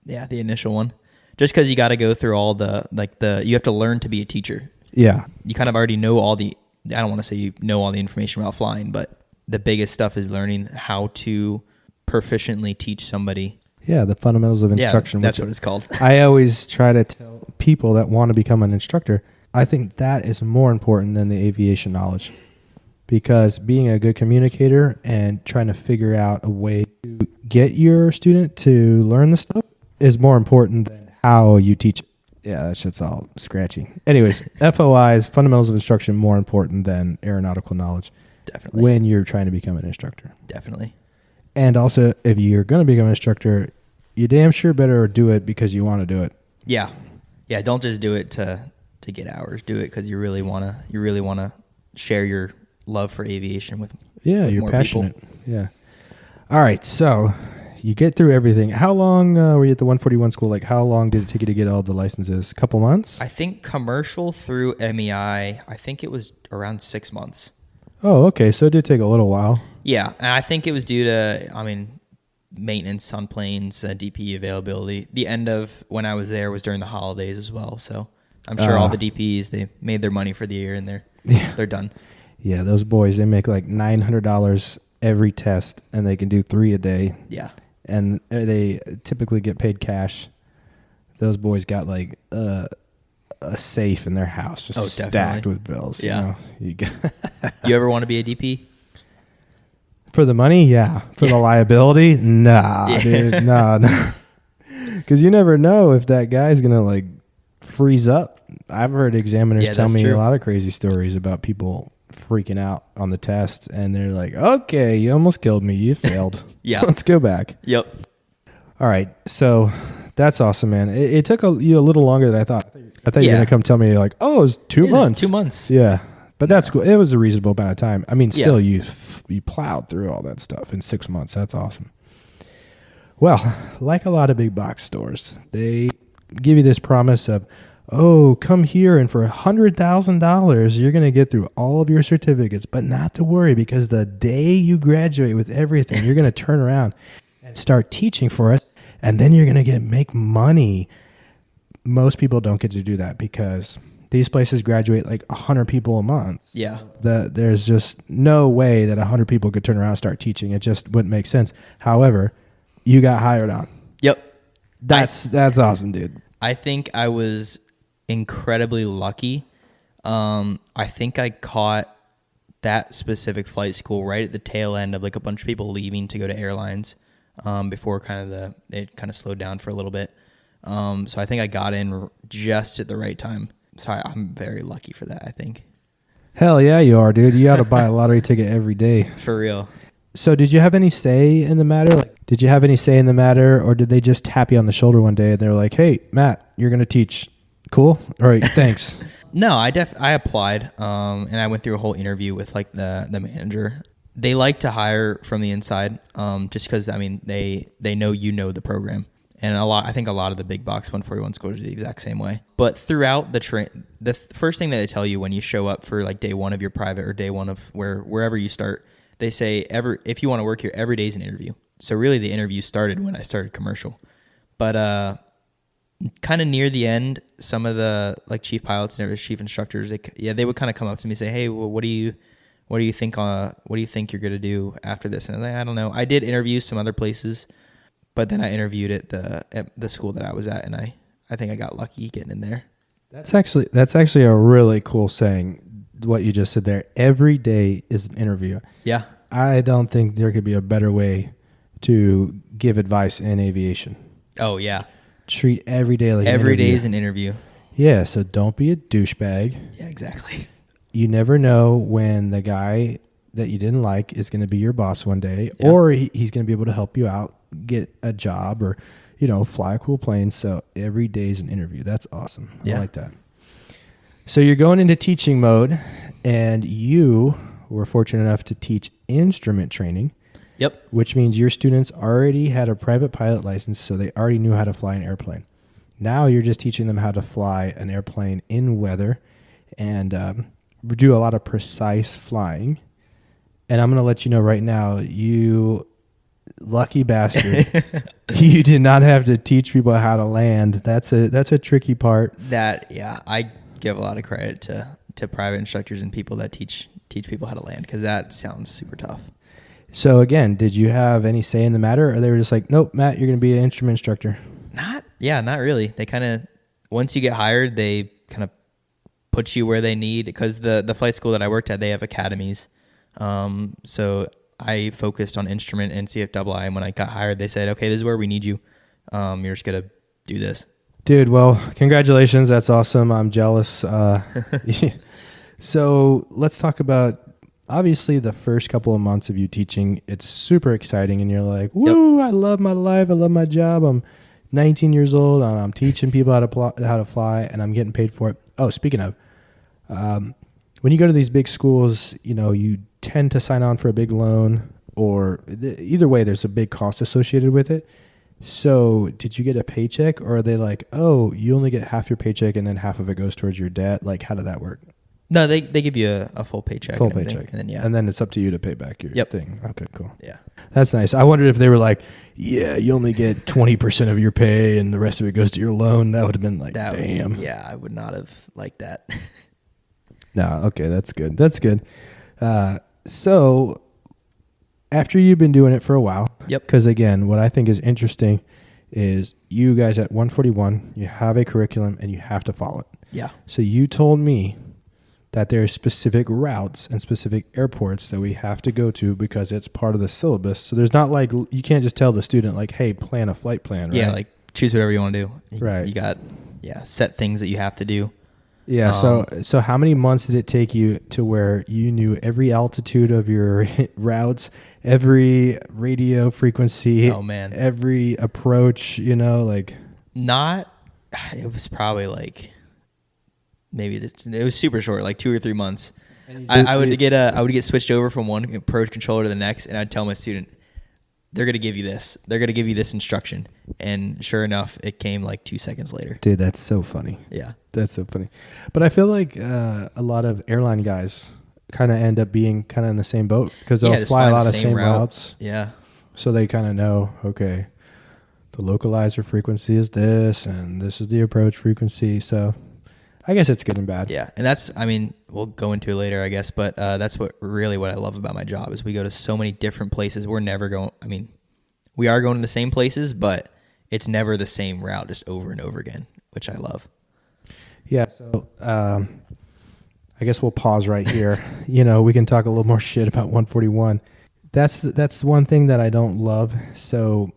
Yeah, the initial one. Just because you got to go through all you have to learn to be a teacher. Yeah. You kind of already know I don't want to say you know all the information about flying, but the biggest stuff is learning how to proficiently teach somebody. Yeah, the fundamentals of instruction. Yeah, that's which what it's called. I always try to tell people that want to become an instructor, I think that is more important than the aviation knowledge. Because being a good communicator and trying to figure out a way to get your student to learn the stuff is more important than how you teach it. Yeah, that shit's all scratchy. Anyways, FOIs, fundamentals of instruction, more important than aeronautical knowledge. Definitely. When you're trying to become an instructor. Definitely. And also, if you're going to become an instructor, you damn sure better do it because you want to do it. Yeah. Yeah, don't just do it to get hours. Do it because you really want to share your love for aviation with You're more passionate. people. Yeah. All right, so you get through everything. How long were you at the 141 school? Like, how long did it take you to get all the licenses? A couple months? I think commercial through MEI, I think it was around 6 months. Oh, okay. So it did take a little while. Yeah, and I think it was due to, maintenance on planes, DP availability. The end of when I was there was during the holidays as well. So I'm sure all the DPs, they made their money for the year and they're done. Yeah, those boys, they make like $900 every test, and they can do 3 a day. Yeah. And they typically get paid cash. those boys got like a safe in their house just stacked definitely. with bills. Yeah. You got You ever want to be a DP? for the money, yeah. For the liability, nah, Yeah. dude, nah. Because you never know if that guy's gonna like freeze up. I've heard examiners Yeah, tell that's me true. a lot of crazy stories about people freaking out on the test, and they're like, "Okay, you almost killed me. You failed. Yeah. Let's go back." Yep. All right, so that's awesome, man. It took you a little longer than I thought. I thought you were Yeah. gonna come tell me like, "Oh, it was 2 It was months." 2 months. Yeah, but that's cool. It was a reasonable amount of time. I mean, still, Yeah. you plowed through all that stuff in 6 months. That's awesome. Well, like a lot of big box stores, they give you this promise of, "Oh, come here, and for $100,000, you're going to get through all of your certificates, but not to worry, because the day you graduate with everything, you're going to turn around and start teaching for us, and then you're going to make money." Most people don't get to do that because these places graduate like 100 people a month. Yeah. There's just no way that 100 people could turn around and start teaching. It just wouldn't make sense. However, you got hired on. Yep. That's awesome, dude. I think I was incredibly lucky. I think I caught that specific flight school right at the tail end of like a bunch of people leaving to go to airlines before it kind of slowed down for a little bit. So I think I got in just at the right time. So I'm very lucky for that, I think. Hell yeah, you are, dude. You ought to buy a lottery ticket every day. For real. So did you have any say in the matter? Like, did you have any say in the matter, or did they just tap you on the shoulder one day and they're like, "Hey, Matt, you're going to teach. Cool. All right, thanks." No, I applied, and I went through a whole interview with like the manager. They like to hire from the inside, just because I mean they know the program, and I think a lot of the big box 141 schools are the exact same way. But throughout the first thing that they tell you when you show up for like day one of your private or day one of wherever you start, they say if you want to work here, every day is an interview. So really, the interview started when I started commercial, but kind of near the end, some of the like chief pilots and chief instructors, they would kind of come up to me and say, "Hey, well, what do you think you're gonna do after this?" And I was like, "I don't know." I did interview some other places, but then I interviewed at the school that I was at, and I think I got lucky getting in there. That's actually a really cool saying, what you just said there. Every day is an interview. Yeah. I don't think there could be a better way to give advice in aviation. Oh yeah. Treat every day like Every an interview. day is an interview. Yeah, so don't be a douchebag. Yeah, exactly. You never know when the guy that you didn't like is going to be your boss one day, Yeah. or he's going to be able to help you out, get a job, or fly a cool plane. So every day is an interview. That's awesome. Yeah. I like that. So you're going into teaching mode, and you were fortunate enough to teach instrument training. Yep. Which means your students already had a private pilot license, so they already knew how to fly an airplane. Now you're just teaching them how to fly an airplane in weather and do a lot of precise flying. And I'm going to let you know right now, you lucky bastard, you did not have to teach people how to land. That's a tricky part. I give a lot of credit to private instructors and people that teach people how to land, because that sounds super tough. So again, did you have any say in the matter, or they were just like, "Nope, Matt, you're going to be an instrument instructor"? Not really. They kind of, once you get hired, they kind of put you where they need, because the flight school that I worked at, they have academies. So I focused on instrument and CFII, and when I got hired, they said, "Okay, this is where we need you. You're just gonna do this." Dude, well, congratulations. That's awesome. I'm jealous. So let's talk about, obviously, the first couple of months of you teaching. It's super exciting, and you're like, "Woo, I love my life. I love my job. I'm 19 years old, and I'm teaching people how to fly, and I'm getting paid for it." Oh, speaking of, when you go to these big schools, you tend to sign on for a big loan, or either way, there's a big cost associated with it. So did you get a paycheck, or are they like, "Oh, you only get half your paycheck and then half of it goes towards your debt"? Like, how did that work? No, they give you a full paycheck. Full and everything, paycheck. and then And then it's up to you to pay back your Yep. thing. Okay, cool. yeah. That's nice. I wondered if they were like, "Yeah, you only get 20% of your pay and the rest of it goes to your loan." That would have been like, damn. Yeah, I would not have liked that. No, okay, that's good. That's good. So after you've been doing it for a while, Yep. because again, what I think is interesting is you guys at 141, you have a curriculum and you have to follow it. Yeah. So you told me that there are specific routes and specific airports that we have to go to because it's part of the syllabus. So there's not like, you can't just tell the student like, hey, plan a flight plan, right? Yeah, like choose whatever you want to do. Right. You got, set things that you have to do. Yeah. So how many months did it take you to where you knew every altitude of your routes, every radio frequency, Oh, man. every approach, like It was probably like, it was super short, like 2 or 3 months. I would get switched over from one approach controller to the next, and I'd tell my student, they're going to give you this. They're going to give you this instruction. And sure enough, it came like 2 seconds later. dude, that's so funny. Yeah. That's so funny. But I feel like a lot of airline guys kind of end up being kind of in the same boat because they'll just fly a find lot the of same route. routes. Yeah. So they kind of know, okay, the localizer frequency is this and this is the approach frequency. So I guess it's good and bad. Yeah. And we'll go into it later, I guess, but that's what I love about my job is we go to so many different places. We're never going, we are going to the same places, but it's never the same route just over and over again, which I love. Yeah. So I guess we'll pause right here. We can talk a little more shit about 141. That's one thing that I don't love. So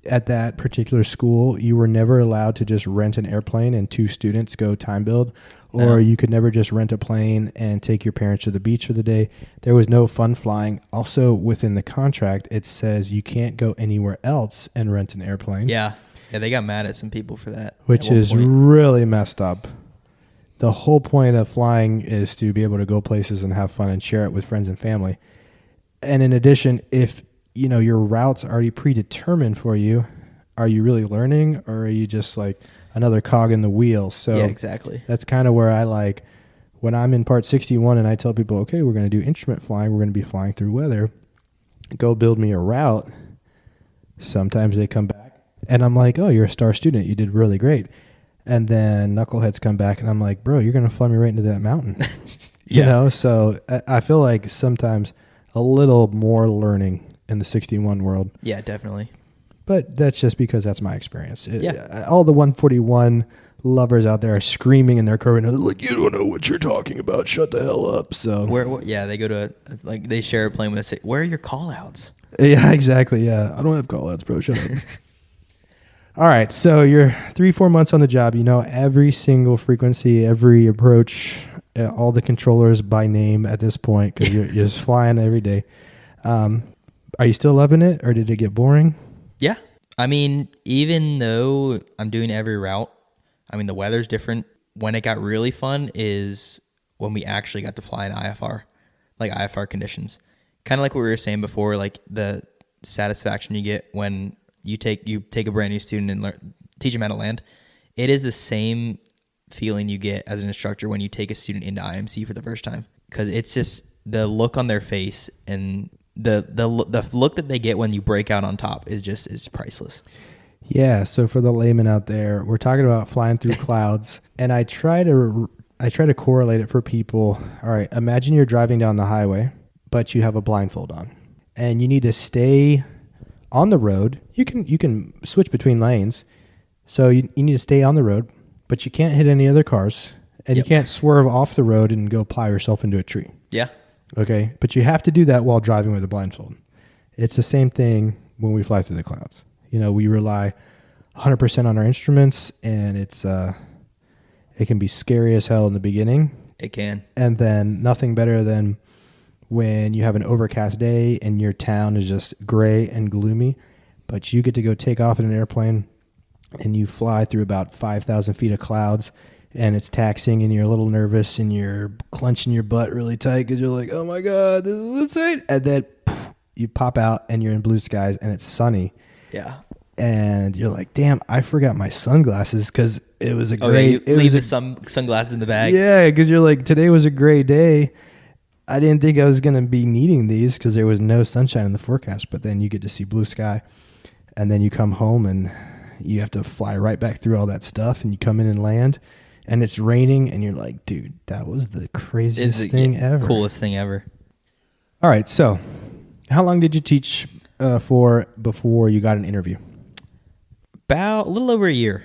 at that particular school, you were never allowed to just rent an airplane and 2 students go time build, or No. you could never just rent a plane and take your parents to the beach for the day. There was no fun flying. Also within the contract, it says you can't go anywhere else and rent an airplane. Yeah. Yeah. They got mad at some people for that. Which at one is point. really messed up. The whole point of flying is to be able to go places and have fun and share it with friends and family. And in addition, if your route's already predetermined for you, are you really learning or are you just like another cog in the wheel? So yeah, exactly. that's kind of where I like when I'm in part 61 and I tell people, okay, we're going to do instrument flying. We're going to be flying through weather. Go build me a route. Sometimes they come back and I'm like, oh, you're a star student. You did really great. And then knuckleheads come back and I'm like, bro, you're going to fly me right into that mountain. Yeah. So I feel like sometimes a little more learning in the 61 world. Yeah, definitely. But that's just because that's my experience. Yeah. All the 141 lovers out there are screaming in their car and they're like, you don't know what you're talking about. Shut the hell up. So They go to they share a plane with us. Where are your call outs? Yeah, exactly. Yeah. I don't have call outs, bro. Shut up. All right. So you're 3-4 months on the job. You know every single frequency, every approach, all the controllers by name at this point because you're just flying every day. Are you still loving it or did it get boring? Yeah. Even though I'm doing every route, the weather's different. When it got really fun is when we actually got to fly in IFR, like IFR conditions. Kind of like what we were saying before, like the satisfaction you get when you take a brand new student and teach them how to land. It is the same feeling you get as an instructor when you take a student into IMC for the first time, because it's just the look on their face and the look that they get when you break out on top is priceless. Yeah. So for the layman out there, we're talking about flying through clouds, and I try to correlate it for people. All right, imagine you're driving down the highway, but you have a blindfold on, and you need to stay on the road. You can switch between lanes, so you need to stay on the road, but you can't hit any other cars, and Yep. you can't swerve off the road and go plow yourself into a tree. Yeah. Okay, but you have to do that while driving with a blindfold. It's the same thing when we fly through the clouds. We rely 100% on our instruments, and it can be scary as hell in the beginning. It can. And then nothing better than when you have an overcast day and your town is just gray and gloomy, but you get to go take off in an airplane and you fly through about 5,000 feet of clouds, and it's taxing and you're a little nervous and you're clenching your butt really tight because you're like, oh my God, this is insane. And then you pop out and you're in blue skies and it's sunny. Yeah. And you're like, damn, I forgot my sunglasses because it was a Oh, great. yeah, it leave was the sunglasses in the bag. Yeah, because you're like, today was a great day. I didn't think I was going to be needing these because there was no sunshine in the forecast. But then you get to see blue sky, and then you come home and you have to fly right back through all that stuff, and you come in and land, and it's raining, and you're like, dude, that was the craziest thing ever. Coolest thing ever. All right, so how long did you teach for before you got an interview? About a little over a year.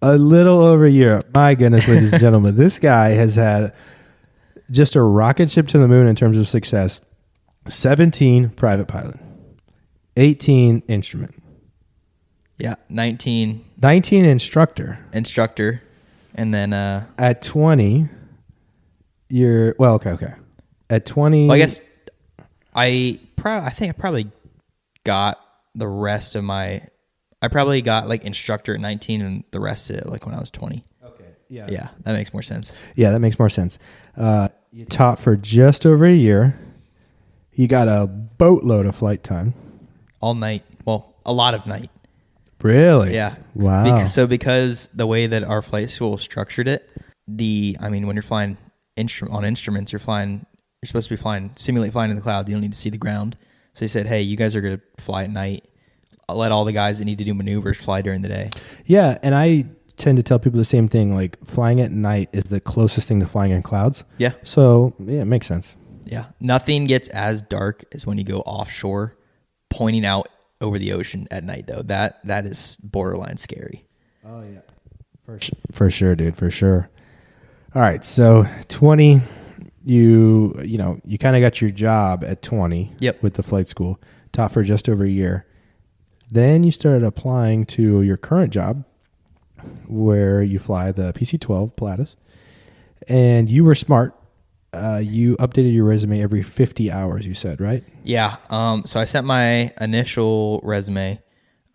A little over a year. My goodness, ladies and gentlemen, this guy has had just a rocket ship to the moon in terms of success. 17 private pilot, 18 instrument, Yeah, 19 instructor. and then At 20, you're okay. At 20, well, I guess I think I probably got the rest of my. I probably got like instructor at 19 and the rest of it like when I was 20. Okay, yeah, Yeah, that makes more sense. yeah, that makes more sense. You taught for just over a year. You got a boatload of flight time. All night. Well, a lot of night. Really? Yeah. Wow. Because the way that our flight school structured it, when you're flying on instruments, you're supposed to be simulate flying in the clouds. You don't need to see the ground. So he said, hey, you guys are going to fly at night. I'll let all the guys that need to do maneuvers fly during the day. Yeah, and I tend to tell people the same thing. Like, flying at night is the closest thing to flying in clouds. Yeah. So, yeah, it makes sense. Yeah. Nothing gets as dark as when you go offshore, pointing out over the ocean at night, though. That is borderline scary. Oh, yeah. For sure, dude, for sure. All right, so 20, you kind of got your job at 20 Yep. with the flight school, taught for just over a year. Then you started applying to your current job where you fly the PC-12 Pilatus, and you were smart. You updated your resume every 50 hours, you said, right? Yeah. So I sent my initial resume,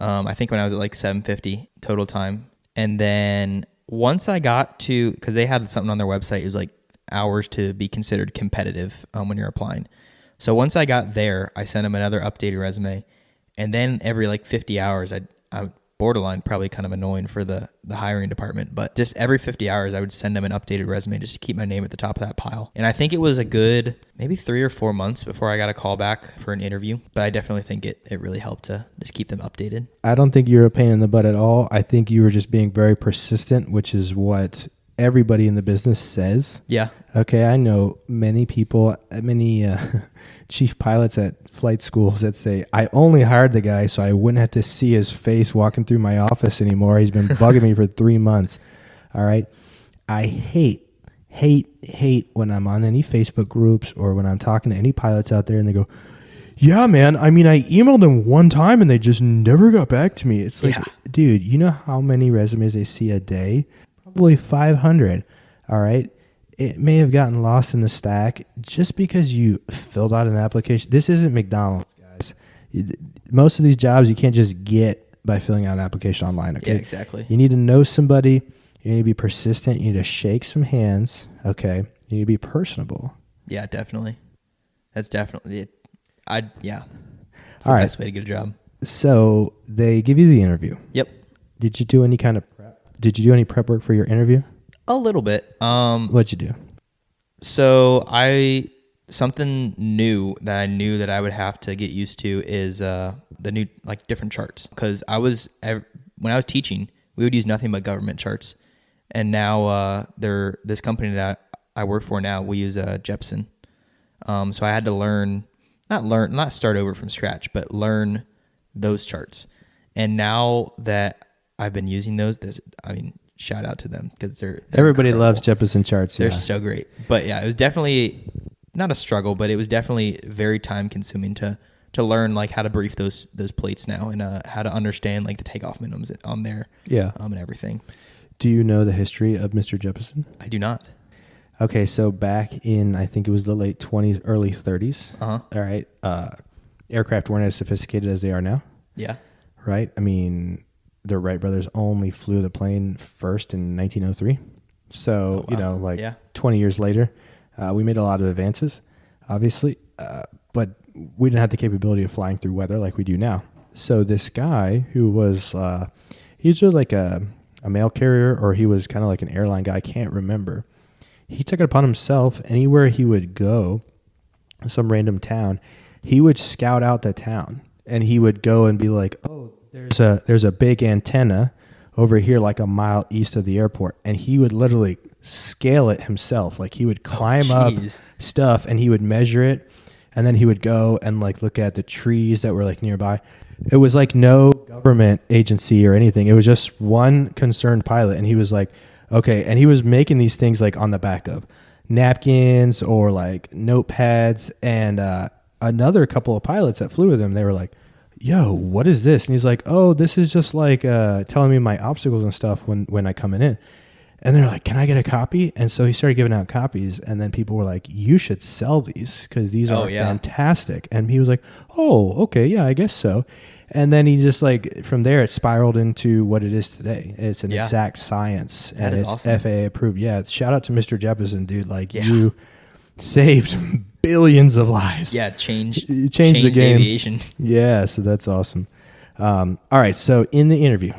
I think when I was at like 750 total time. And then once I got to, because they had something on their website, it was like hours to be considered competitive when you're applying. So once I got there, I sent them another updated resume. And then every like 50 hours, I borderline probably kind of annoying for the hiring department, but just every 50 hours, I would send them an updated resume just to keep my name at the top of that pile. And I think it was a good maybe 3 or 4 months before I got a call back for an interview, but I definitely think it really helped to just keep them updated. I don't think you're a pain in the butt at all. I think you were just being very persistent, which is what everybody in the business says. Yeah. Okay, I know many people, many chief pilots at flight schools that say, I only hired the guy so I wouldn't have to see his face walking through my office anymore. He's been bugging me for 3 months. All right. I hate when I'm on any Facebook groups or when I'm talking to any pilots out there and they go, yeah, man, I mean, I emailed them one time and they just never got back to me. It's like, dude, you know how many resumes they see a day? Probably 500. All right. It may have gotten lost in the stack just because you filled out an application. This isn't McDonald's, guys. Most of these jobs you can't just get by filling out an application online. Okay? Yeah, exactly. You need to know somebody. You need to be persistent. You need to shake some hands. Okay. You need to be personable. Yeah, definitely. That's definitely it. It's the All right. best way to get a job. So they give you the interview. Yep. Did you do any kind of prep? Did you do any prep work for your interview? A little bit. What'd you do? So something new that I knew that I would have to get used to is the new like different charts, because when I was teaching, we would use nothing but government charts, and now this company that I work for now, we use Jeppesen. So I had to not start over from scratch, but learn those charts. And now that I've been using those, shout out to them because they're Everybody incredible. loves Jeppesen charts. They're Yeah. so great. But yeah, it was definitely not a struggle, but it was definitely very time consuming to learn like how to brief those plates now and how to understand like the takeoff minimums on there. Yeah. And everything. Do you know the history of Mr. Jeppesen? I do not. Okay, so back in, I think it was the late 20s, early 30s. Uh-huh. All right. Aircraft weren't as sophisticated as they are now, Yeah. right? I mean, the Wright brothers only flew the plane first in 1903. So, Oh, wow. 20 years later, we made a lot of advances, obviously, but we didn't have the capability of flying through weather like we do now. So this guy who was, he was just like a mail carrier, or he was kind of like an airline guy, I can't remember. He took it upon himself, anywhere he would go, some random town, he would scout out the town, and he would go and be like, oh, there's a big antenna over here like a mile east of the airport, and he would literally scale it himself. Like he would climb up stuff and he would measure it, and then he would go and like look at the trees that were like nearby. It was like no government agency or anything. It was just one concerned pilot, and he was like, okay, and he was making these things like on the back of napkins or like notepads, and another couple of pilots that flew with him, they were like, yo, what is this? And he's like, oh, this is just like telling me my obstacles and stuff when I come in. And they're like, can I get a copy? And so he started giving out copies, and then people were like, you should sell these because these are fantastic. And he was like, oh, okay, yeah, I guess so. And then he just like, from there, it spiraled into what it is today. It's an exact science, and it's awesome. FAA approved. Yeah, shout out to Mr. Jeppesen, dude. Like, you saved billions of lives. Yeah, changed the game. Aviation. Yeah, so that's awesome. All right, so in the interview,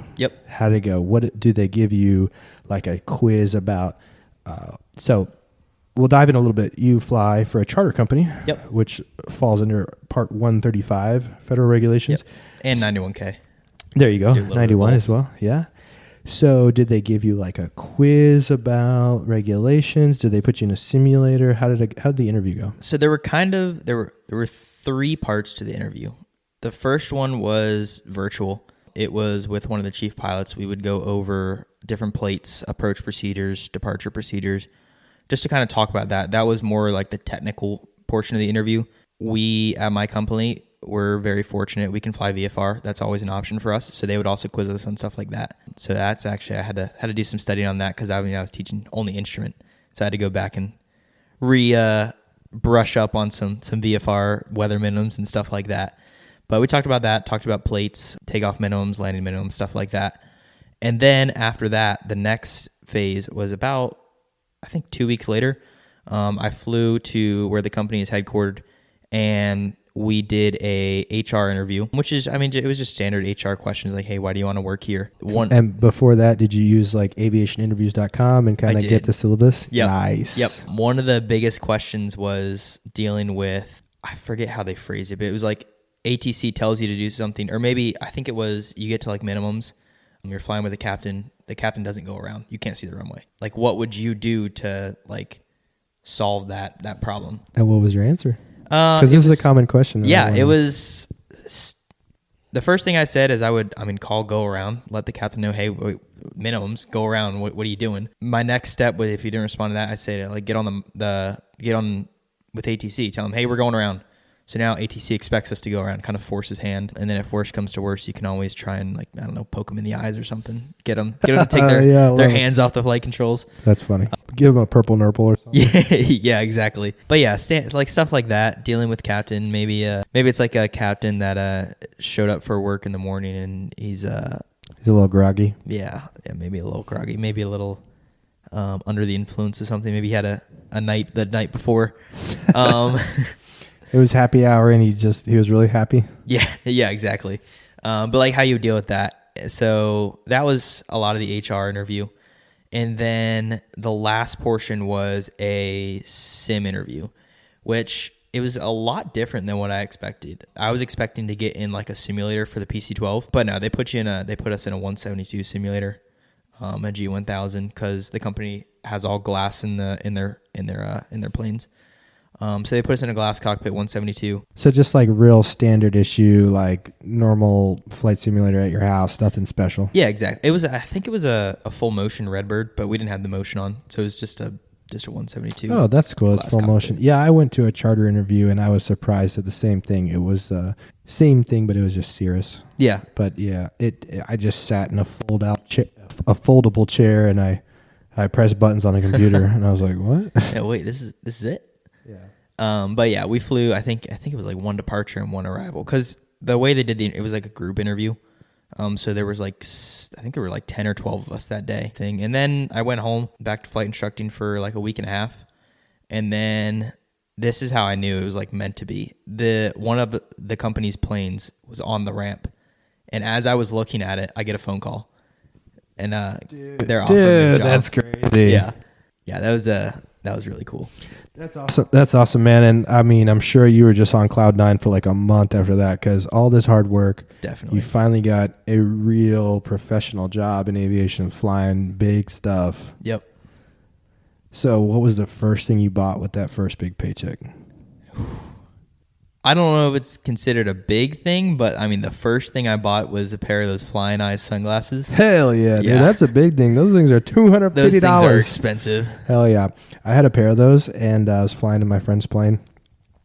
how did it go? What do they give you, like a quiz about? So we'll dive in a little bit. You fly for a charter company, which falls under Part 135 federal regulations. And 91K. There you go, 91 as well, yeah. So did they give you like a quiz about regulations? Did they put you in a simulator? How did the interview go? So there were 3 parts to the interview. The first one was virtual. It was with one of the chief pilots. We would go over different plates, approach procedures, departure procedures, just to kind of talk about that. That was more like the technical portion of the interview. We, at my company, we're very fortunate. We can fly VFR. That's always an option for us. So they would also quiz us on stuff like that. So that's actually, I had to do some studying on that because I was teaching only instrument. So I had to go back and brush up on some VFR weather minimums and stuff like that. But we talked about that, talked about plates, takeoff minimums, landing minimums, stuff like that. And then after that, the next phase was about, I think 2 weeks later, I flew to where the company is headquartered, and we did a HR interview, which is, it was just standard HR questions like, hey, why do you want to work here? And before that, did you use like aviationinterviews.com and kind of get the syllabus? Yep. Nice. Yep. One of the biggest questions was dealing with, I forget how they phrased it, but it was like ATC tells you to do something, or maybe I think it was you get to like minimums. You're flying with a captain. The captain doesn't go around. You can't see the runway. Like, what would you do to like solve that problem? And what was your answer? Because this is a common question. Yeah, it was. The first thing I said is call go around, let the captain know, hey, wait, minimums, go around. What are you doing? My next step was, if you didn't respond to that, I'd say like get on with ATC. Tell them, hey, we're going around. So now ATC expects us to go around, kind of force his hand. And then if worse comes to worse, you can always try and poke him in the eyes or something. Get them to take their hands off the flight controls. That's funny. Give them a purple nurple or something. Yeah, exactly. But yeah, like stuff like that, dealing with captain. Maybe it's like a captain that showed up for work in the morning and he's a little groggy. Yeah, maybe a little groggy. Maybe a little under the influence of something. Maybe he had a night the night before. It was happy hour and he was really happy. Yeah, exactly. But like how you deal with that. So that was a lot of the HR interview. And then the last portion was a sim interview, which it was a lot different than what I expected. I was expecting to get in like a simulator for the PC-12, but no, they put us in a 172 simulator, a G1000, because the company has all glass in their planes. So they put us in a glass cockpit 172. So just like real standard issue, like normal flight simulator at your house, nothing special. Yeah, exactly. I think it was a full motion Redbird, but we didn't have the motion on, so it was just a 172. Oh, that's cool. It's full cockpit. Motion. Yeah, I went to a charter interview and I was surprised at the same thing. It was same thing, but it was just Cirrus. Yeah. But yeah, I just sat in a foldable chair and I pressed buttons on a computer and I was like, what? Yeah, wait, this is it? Yeah. But yeah, we flew, I think it was like one departure and one arrival, because the way they did it was like a group interview. So there was I think there were like 10 or 12 of us that day thing. And then I went home back to flight instructing for like a week and a half. And then this is how I knew it was like meant to be. One of the company's planes was on the ramp. And as I was looking at it, I get a phone call. And they're offering me a job. That's crazy. Yeah. Yeah, that was really cool. That's awesome. That's awesome, man. And I mean, I'm sure you were just on cloud nine for like a month after that, because all this hard work, definitely, you finally got a real professional job in aviation, flying big stuff. Yep. So what was the first thing you bought with that first big paycheck? I don't know if it's considered a big thing, but I mean, the first thing I bought was a pair of those Flying Eyes sunglasses. Hell yeah, dude. Yeah. That's a big thing. Those things are $250. Those things are expensive. Hell yeah. I had a pair of those, and I was flying in my friend's plane.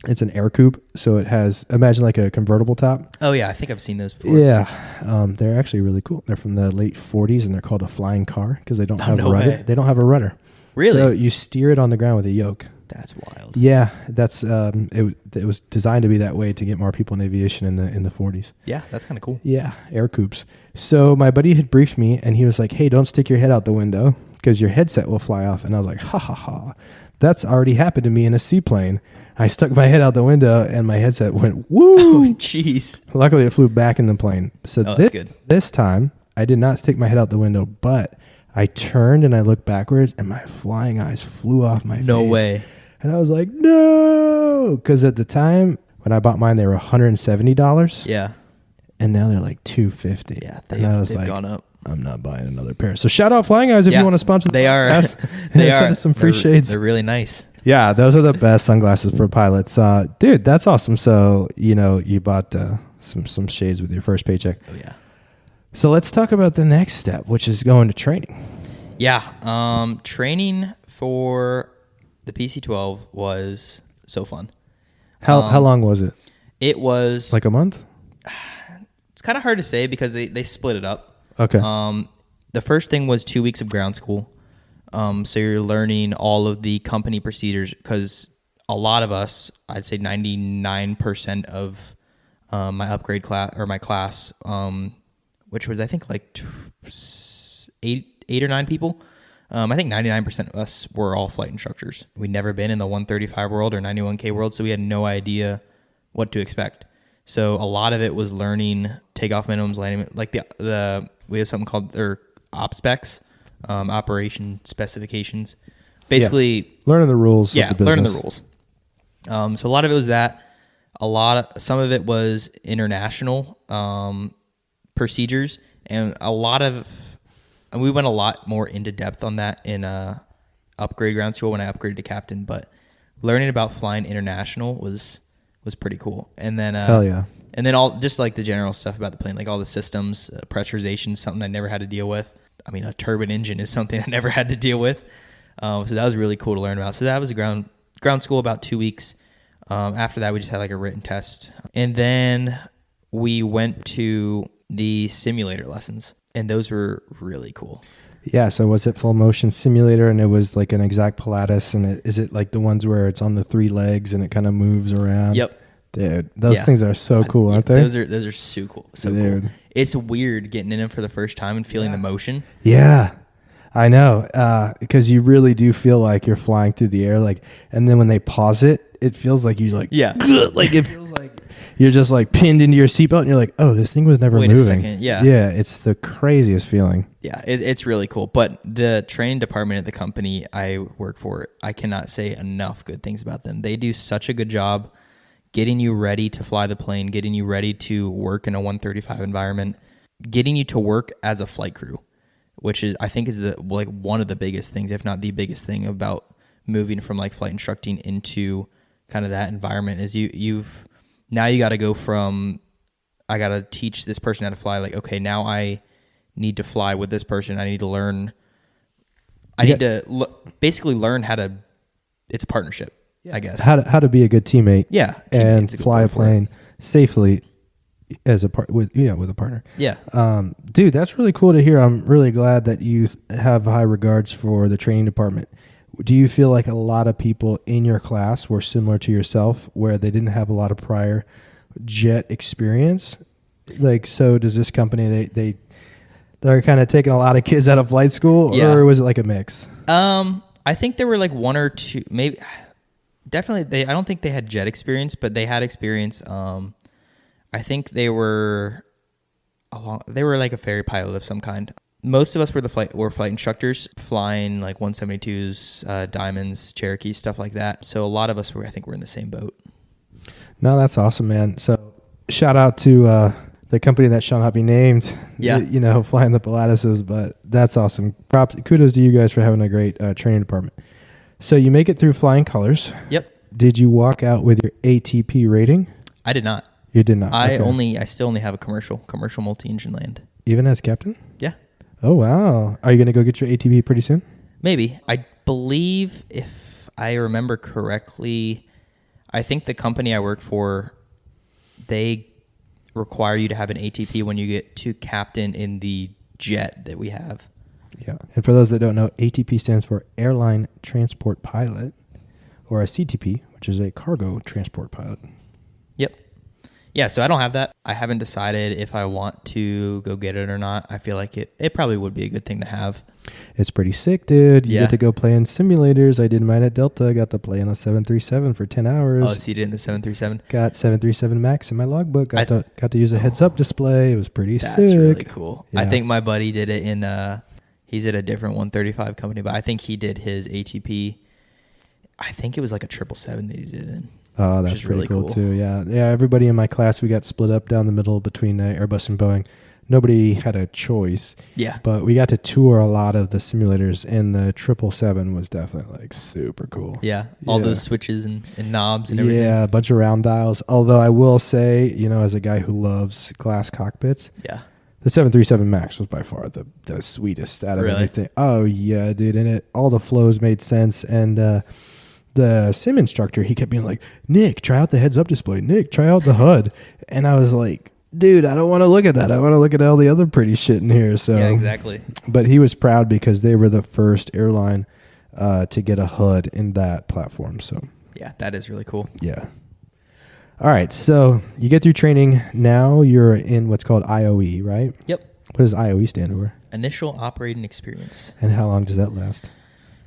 It's an air coupe, so it has, imagine like a convertible top. Oh yeah, I think I've seen those before. Yeah, they're actually really cool. They're from the late 40s, and they're called a flying car because they don't have no a rudder. way. They don't have a rudder. Really? So you steer it on the ground with a yoke. That's wild. Yeah, that's it was designed to be that way to get more people in aviation in the 40s. Yeah, that's kind of cool. Yeah, air coupes. So my buddy had briefed me, and he was like, "Hey, don't stick your head out the window because your headset will fly off." And I was like, "Ha ha ha, that's already happened to me in a seaplane." I stuck my head out the window, and my headset went woo. Oh, jeez. Luckily, it flew back in the plane. So that's good. This time, I did not stick my head out the window, but I turned and I looked backwards, and my Flying Eyes flew off my face. No way. And I was like, no, because at the time when I bought mine, they were $170. Yeah. And now they're like $250. Yeah, and I was they've like, gone up. I'm not buying another pair. So shout out Flying Eyes if Yeah, you want to sponsor. They are. They send us some free shades. They're really nice. Yeah, those are the best sunglasses for pilots. Dude, that's awesome. So you bought some shades with your first paycheck. Oh yeah. So let's talk about the next step, which is going to training. Yeah. Training for the PC-12 was so fun. How long was it? It was Like a month? it's kind of hard to say because they split it up. Okay. The first thing was 2 weeks of ground school. So you're learning all of the company procedures because a lot of us, I'd say 99% of my upgrade class or my class, which was I think like eight or nine people. I think 99% of us were all flight instructors. We'd never been in the 135 world or 91K world, so we had no idea what to expect. So a lot of it was learning takeoff minimums, landing, like we have something called op specs, operation specifications. Basically, learning the rules. yeah, of the learning the business. rules. So a lot of it was that. Some of it was international procedures, and we went a lot more into depth on that in upgrade ground school when I upgraded to captain. But learning about flying international was pretty cool. And then Hell yeah. And then all just like the general stuff about the plane, like all the systems, pressurization, something I never had to deal with. I mean, a turbine engine is something I never had to deal with. So that was really cool to learn about. So that was a ground school about 2 weeks. After that, we just had like a written test. And then we went to the simulator lessons, and those were really cool. Yeah, so was it full motion simulator, and it was like an exact Pilatus, and is it like the ones where it's on the three legs and it kind of moves around? Yep. Dude, those things are so cool, aren't they? Those are so cool. So Dude. cool. It's weird getting in them for the first time and feeling the motion. Yeah, I know, because you really do feel like you're flying through the air, like, and then when they pause it, it feels like you're like, Yeah. like it feels like you're just like pinned into your seatbelt, and you're like, oh, this thing was never Wait a moving. second, yeah. yeah, it's the craziest feeling. Yeah, it's really cool. But the training department at the company I work for, I cannot say enough good things about them. They do such a good job getting you ready to fly the plane, getting you ready to work in a 135 environment, getting you to work as a flight crew, which is I think is one of the biggest things, if not the biggest thing about moving from like flight instructing into kind of that environment is now you got to go from I got to teach this person how to fly. Like, okay, now I need to fly with this person. I need to learn. I need to basically learn how to. It's a partnership, I guess. How to be a good teammate. Yeah, and teammate's a good fly a word for it. plane safely as a with a partner. Yeah. Dude, that's really cool to hear. I'm really glad that you have high regards for the training department. Do you feel like a lot of people in your class were similar to yourself, where they didn't have a lot of prior jet experience? Like, so does this company they're kind of taking a lot of kids out of flight school, Yeah. or was it like a mix? I think there were like one or two, maybe. Definitely, I don't think they had jet experience, but they had experience. I think they were like a ferry pilot of some kind. Most of us were flight instructors, flying like 172s, Diamonds, Cherokee, stuff like that. So a lot of us were in the same boat. No, that's awesome, man. So shout out to the company that shall not be named. Yeah. Flying the Pilatuses, but that's awesome. Kudos to you guys for having a great training department. So you make it through flying colors. Yep. Did you walk out with your ATP rating? I did not. You did not. I Okay. still only have a commercial multi-engine land. Even as captain? Yeah, Oh, wow. Are you going to go get your ATV pretty soon? maybe. I believe if I remember correctly, I think the company I work for, they require you to have an ATP when you get to captain in the jet that we have. Yeah. And for those that don't know, ATP stands for Airline Transport Pilot, or a CTP, which is a cargo transport pilot. Yep. Yeah, so I don't have that. I haven't decided if I want to go get it or not. I feel like it probably would be a good thing to have. It's pretty sick, dude. You Yeah. get to go play in simulators. I did mine at Delta. I got to play on a 737 for 10 hours. Oh, so you did in the 737? Got 737 MAX in my logbook. I Got to use a heads-up display. It was pretty That's sick. really cool. I Yeah. think my buddy did it in, he's at a different 135 company, but I think he did his ATP. I think it was like a 777 that he did it in. Oh, which that's is really really cool, cool. too. Yeah. Yeah. Everybody in my class, we got split up down the middle between Airbus and Boeing. Nobody had a choice, Yeah. but we got to tour a lot of the simulators, and the 777 was definitely like super cool. Yeah. All Yeah. those switches and knobs and everything. Yeah, a bunch of round dials. Although I will say, you know, as a guy who loves glass cockpits, Yeah. the 737 MAX was by far the sweetest out of Really? everything. Oh yeah, dude, and all the flows made sense. And the sim instructor, he kept being like, "Nick, try out the heads-up display. Nick, try out the HUD." And I was like, "Dude, I don't want to look at that. I want to look at all the other pretty shit in here." So Yeah, exactly. But he was proud because they were the first airline to get a HUD in that platform. So Yeah, that is really cool. yeah. All right, so you get through training. Now you're in what's called IOE, right? Yep. What does IOE stand for? Initial operating experience. And how long does that last?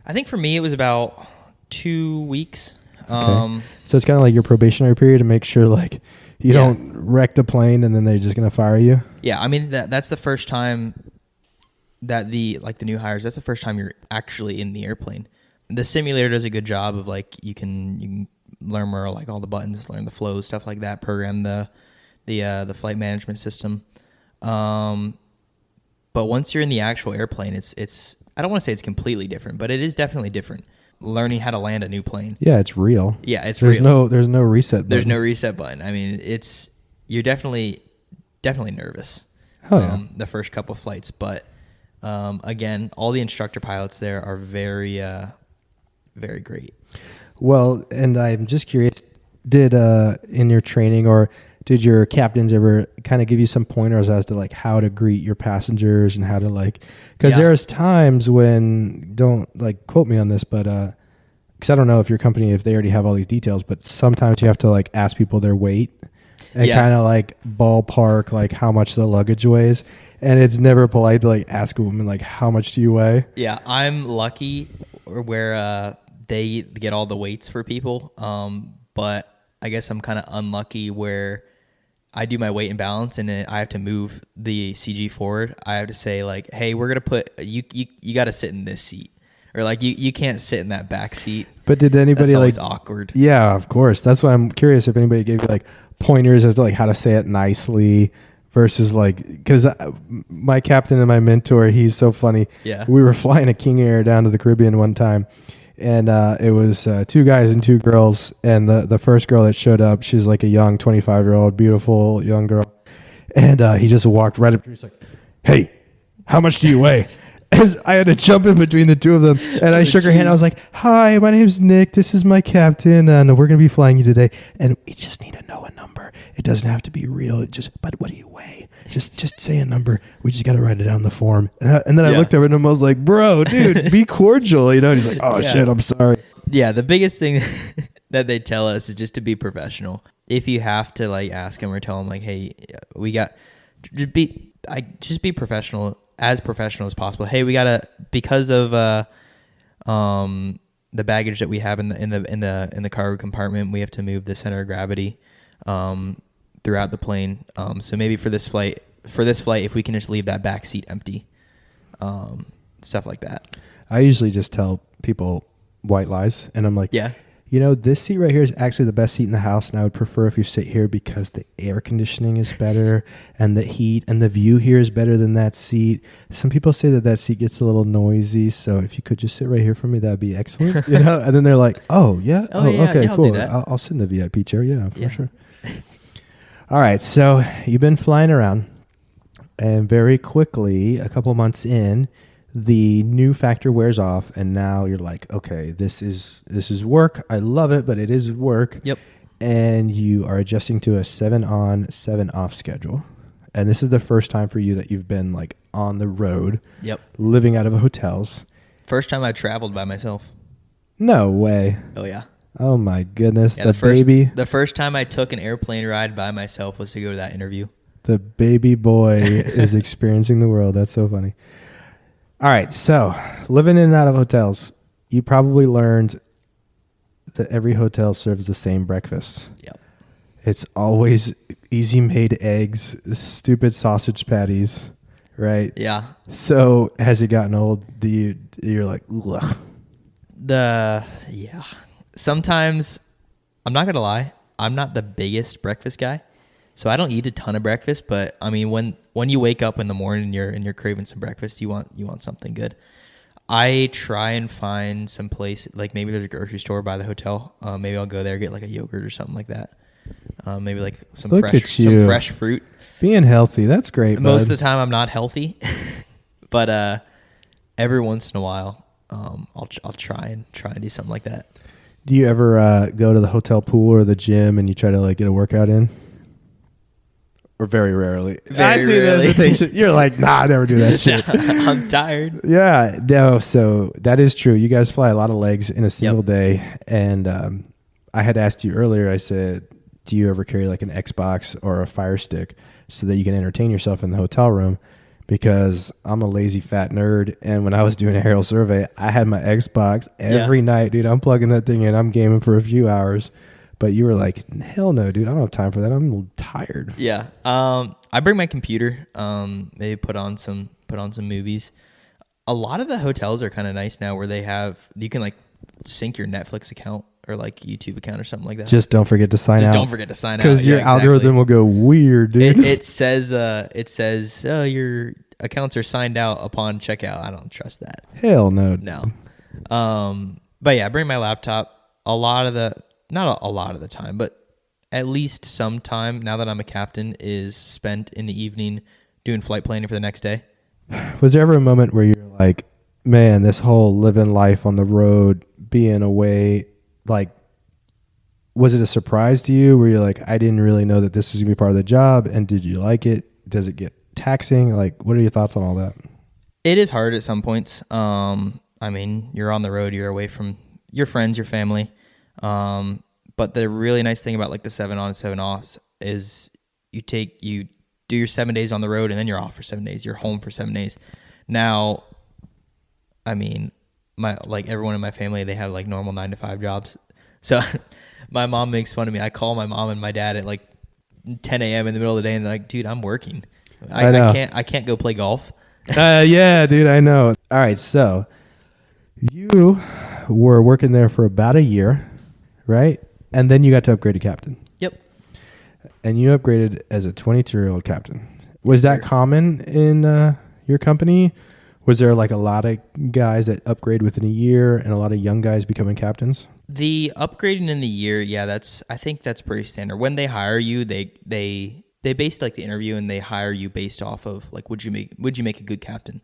I think for me it was about 2 weeks. Okay. So it's kind of like your probationary period to make sure like you Yeah. don't wreck the plane and then they're just going to fire you. Yeah, I mean that's the first time that the new hires, that's the first time you're actually in the airplane. The simulator does a good job of like you can learn more like all the buttons, learn the flows, stuff like that, program the flight management system. But once you're in the actual airplane, it's I don't want to say it's completely different, but it is definitely different. Learning how to land a new plane. Yeah, it's real. Yeah, it's There's real. there's no reset button. There's no reset button. I mean, you're definitely nervous. Hell yeah. The first couple flights, but again, all the instructor pilots there are very very great. Well, and I'm just curious, did in your training or did your captains ever kind of give you some pointers as to like how to greet your passengers and how to like, because Yeah. there's times when, don't like quote me on this, but because I don't know if your company, if they already have all these details, but sometimes you have to like ask people their weight and Yeah. kind of like ballpark like how much the luggage weighs. And it's never polite to like ask a woman like, how much do you weigh? Yeah, I'm lucky where they get all the weights for people, but I guess I'm kind of unlucky where I do my weight and balance, and then I have to move the CG forward. I have to say like, hey, we're gonna put you got to sit in this seat, or like you can't sit in that back seat. But did anybody That's always like awkward. Yeah, of course. That's why I'm curious if anybody gave you like pointers as to like how to say it nicely versus like, because my captain and my mentor, he's so funny. Yeah. We were flying a King Air down to the Caribbean one time, and it was 2 guys and 2 girls. And the first girl that showed up, she's like a young 25-year-old, beautiful young girl. And he just walked right up to me. He's like, "Hey, how much do you weigh?" As I had to jump in between the two of them, and I shook her hand. I was like, "Hi, my name's Nick. This is my captain, and we're going to be flying you today. And we just need to know a number. It doesn't have to be real. But what do you weigh? Just say a number. We just got to write it down in the form." And then I Yeah. looked over at him. I was like, "Bro, dude, be cordial, you know." And he's like, "Oh Yeah. shit, I'm sorry." Yeah, the biggest thing that they tell us is just to be professional. If you have to like ask them or tell them like, "Hey, we got," just be professional as possible. Hey, we gotta, because of the baggage that we have in the cargo compartment, we have to move the center of gravity throughout the plane. So maybe for this flight, if we can just leave that back seat empty, stuff like that. I usually just tell people white lies, and I'm like, Yeah. "You know, this seat right here is actually the best seat in the house, and I would prefer if you sit here because the air conditioning is better and the heat and the view here is better than that seat. Some people say that seat gets a little noisy, so if you could just sit right here for me, that'd be excellent." You know, and then they're like, "Oh yeah, Oh, yeah, okay, yeah, I'll do cool. that." I'll sit in the VIP chair, yeah, for Yeah. sure." All right, so you've been flying around, and very quickly, a couple months in, the new factor wears off, and now you're like, okay, this is work. I love it, but it is work. Yep. And you are adjusting to a 7 on, 7 off schedule. And this is the first time for you that you've been like on the road. Yep. Living out of hotels. First time I traveled by myself. No way. Oh yeah. Oh my goodness. Yeah, baby. The first time I took an airplane ride by myself was to go to that interview. The baby boy is experiencing the world. That's so funny. All right. So living in and out of hotels, you probably learned that every hotel serves the same breakfast. Yep. It's always easy made eggs, stupid sausage patties, right? Yeah. So has it gotten old? You're like, ugh. Yeah. Sometimes, I'm not gonna lie, I'm not the biggest breakfast guy, so I don't eat a ton of breakfast. But I mean, when you wake up in the morning and you're craving some breakfast, you want something good. I try and find some place, like maybe there's a grocery store by the hotel. Maybe I'll go there, get like a yogurt or something like that. Maybe like some fresh fruit. Being healthy, that's great. Most bud. of the time, I'm not healthy, but every once in a while, I'll try and do something like that. Do you ever go to the hotel pool or the gym and you try to like get a workout in? Or very rarely. Very I see rarely. the hesitation. You're like, nah, I never do that shit. I'm tired. Yeah, no. So that is true. You guys fly a lot of legs in a single day, and I had asked you earlier. I said, do you ever carry like an Xbox or a Fire Stick so that you can entertain yourself in the hotel room? Because I'm a lazy fat nerd, and when I was doing a aerial survey, I had my Xbox every night, dude. I'm plugging that thing in. I'm gaming for a few hours. But you were like, hell no, dude. I don't have time for that. I'm tired. Yeah. I bring my computer. Maybe put on some movies. A lot of the hotels are kind of nice now, where you can like sync your Netflix account or like YouTube account or something like that. Just don't forget to sign out. Don't forget to sign out, because your algorithm will go weird, dude. It says your accounts are signed out upon checkout. I don't trust that. Hell no. No. But yeah, I bring my laptop. Not a lot of the time, but at least some time, now that I'm a captain, is spent in the evening doing flight planning for the next day. Was there ever a moment where you're like, man, this whole living life on the road, being away, like, was it a surprise to you? Where you're like, I didn't really know that this was gonna be part of the job, and did you like it? Does it get taxing? Like, what are your thoughts on all that? It is hard at some points. I mean, you're on the road, you're away from your friends, your family. But the really nice thing about like the 7 on, 7 offs is you do your 7 days on the road and then you're off for 7 days. You're home for 7 days. Now, I mean, everyone in my family, they have like normal 9 to 5 jobs. So my mom makes fun of me. I call my mom and my dad at like 10 a.m. in the middle of the day and they're like, dude, I'm working. I can't go play golf. Yeah, dude, I know. All right. So you were working there for about a year, right? And then you got to upgrade to captain. Yep. And you upgraded as a 22-year-old captain. Was that common in your company? Was there like a lot of guys that upgrade within a year and a lot of young guys becoming captains? The upgrading in the year, yeah, I think that's pretty standard. When they hire you, they base like the interview and they hire you based off of like, would you make a good captain?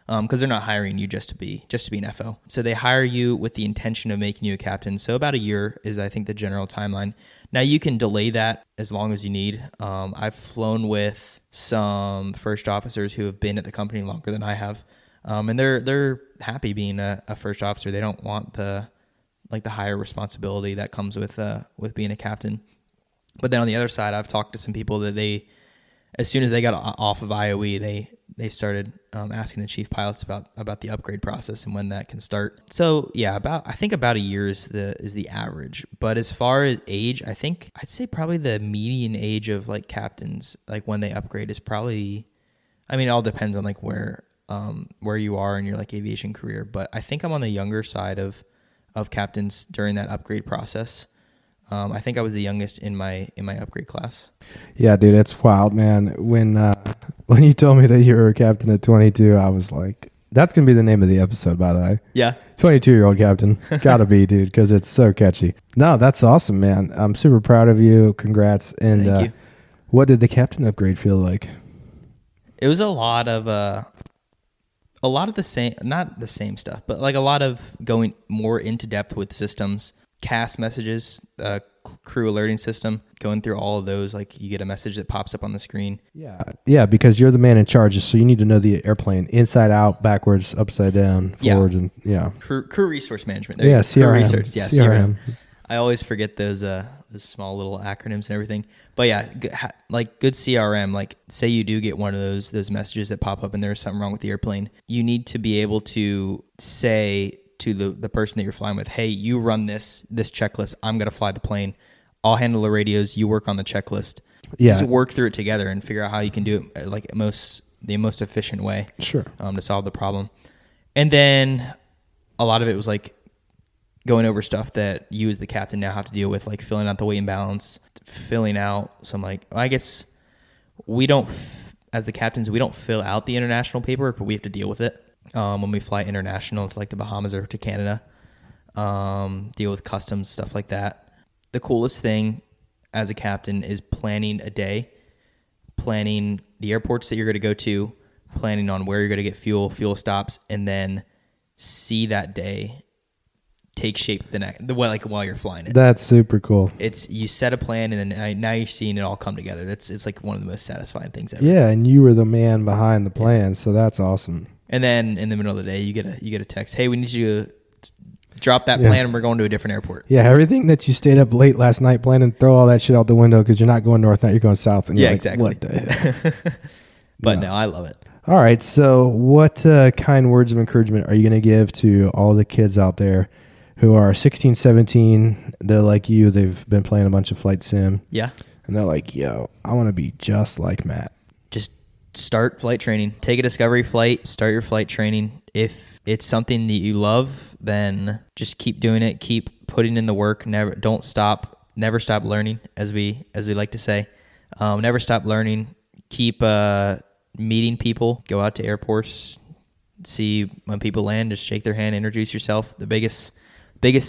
Because they're not hiring you just to be an FO. So they hire you with the intention of making you a captain. So about a year is, I think, the general timeline. Now you can delay that as long as you need. I've flown with some first officers who have been at the company longer than I have, and they're happy being a first officer. They don't want the higher responsibility that comes with being a captain. But then on the other side, I've talked to some people that as soon as they got off of IOE, they started asking the chief pilots about the upgrade process and when that can start. So yeah, I think about a year is the average. But as far as age, I'd say probably the median age of like captains, like when they upgrade, is probably, I mean, it all depends on like where you are in your like aviation career. But I think I'm on the younger side of captains during that upgrade process. I think I was the youngest in my upgrade class. Yeah, dude, it's wild, man. When you told me that you were a captain at 22, I was like, that's going to be the name of the episode, by the way. Yeah. 22-year-old captain. Gotta be, dude, because it's so catchy. No, that's awesome, man. I'm super proud of you. Congrats. And Thank you. What did the captain upgrade feel like? It was a lot of the same, not the same stuff, but like a lot of going more into depth with systems, CAS messages, crew alerting system, going through all of those. Like you get a message that pops up on the screen. Yeah, because you're the man in charge, so you need to know the airplane inside out, backwards, upside down, forwards, and Crew resource management. There yeah, you go. CRM. Crew research. Yeah, CRM. I always forget those small little acronyms and everything. But yeah, like good CRM, like say you do get one of those messages that pop up and there's something wrong with the airplane, you need to be able to say to the person that you're flying with, hey, you run this checklist. I'm going to fly the plane. I'll handle the radios. You work on the checklist. Yeah. Just work through it together and figure out how you can do it like the most efficient way. Sure. To solve the problem. And then a lot of it was like going over stuff that you as the captain now have to deal with, like filling out the weight and balance, filling out some I guess we don't, as the captains, we don't fill out the international paperwork, but we have to deal with it when we fly international to like the Bahamas or to Canada, deal with customs, stuff like that. The coolest thing as a captain is planning a day, planning the airports that you're going to go to, planning on where you're going to get fuel stops, and then see that day take shape while you're flying it. That's super cool. It's you set a plan and then now you're seeing it all come together. It's like one of the most satisfying things ever. Yeah, and you were the man behind the plan, so that's awesome. And then in the middle of the day, you get a text. Hey, we need you to drop that plan and we're going to a different airport. Yeah, everything that you stayed up late last night planning, throw all that shit out the window because you're not going north now, you're going south. And you're like, exactly. What the hell? But no, I love it. All right, so what kind words of encouragement are you going to give to all the kids out there who are 16, 17, they're like you, they've been playing a bunch of flight sim. Yeah. And they're like, yo, I want to be just like Matt. Just start flight training. Take a discovery flight, start your flight training. If it's something that you love, then just keep doing it. Keep putting in the work. Don't stop. Never stop learning, as we like to say. Never stop learning. Keep meeting people. Go out to airports. See when people land, just shake their hand, introduce yourself. The biggest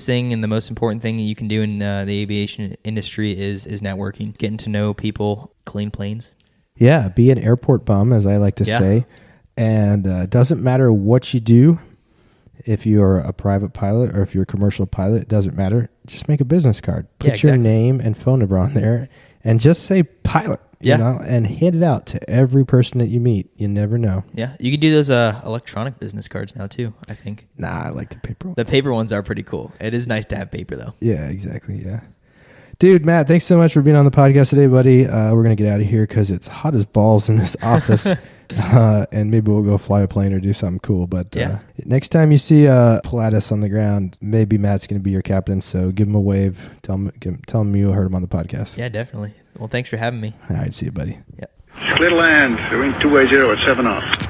thing and the most important thing that you can do in the aviation industry is networking, getting to know people, clean planes. Yeah, be an airport bum, as I like to say. And it doesn't matter what you do. If you're a private pilot or if you're a commercial pilot, it doesn't matter. Just make a business card. Put your name and phone number on there and just say pilot, you know, and hand it out to every person that you meet. You never know. Yeah, you can do those electronic business cards now too, I think. Nah, I like the paper ones. The paper ones are pretty cool. It is nice to have paper though. Yeah, exactly. Yeah. Dude, Matt, thanks so much for being on the podcast today, buddy. We're going to get out of here because it's hot as balls in this office. And maybe we'll go fly a plane or do something cool. But next time you see Pilatus on the ground, maybe Matt's going to be your captain. So give him a wave. Tell him you heard him on the podcast. Yeah, definitely. Well, thanks for having me. All right. See you, buddy. Yep. Clear to land. Doing 280 at 7 knots.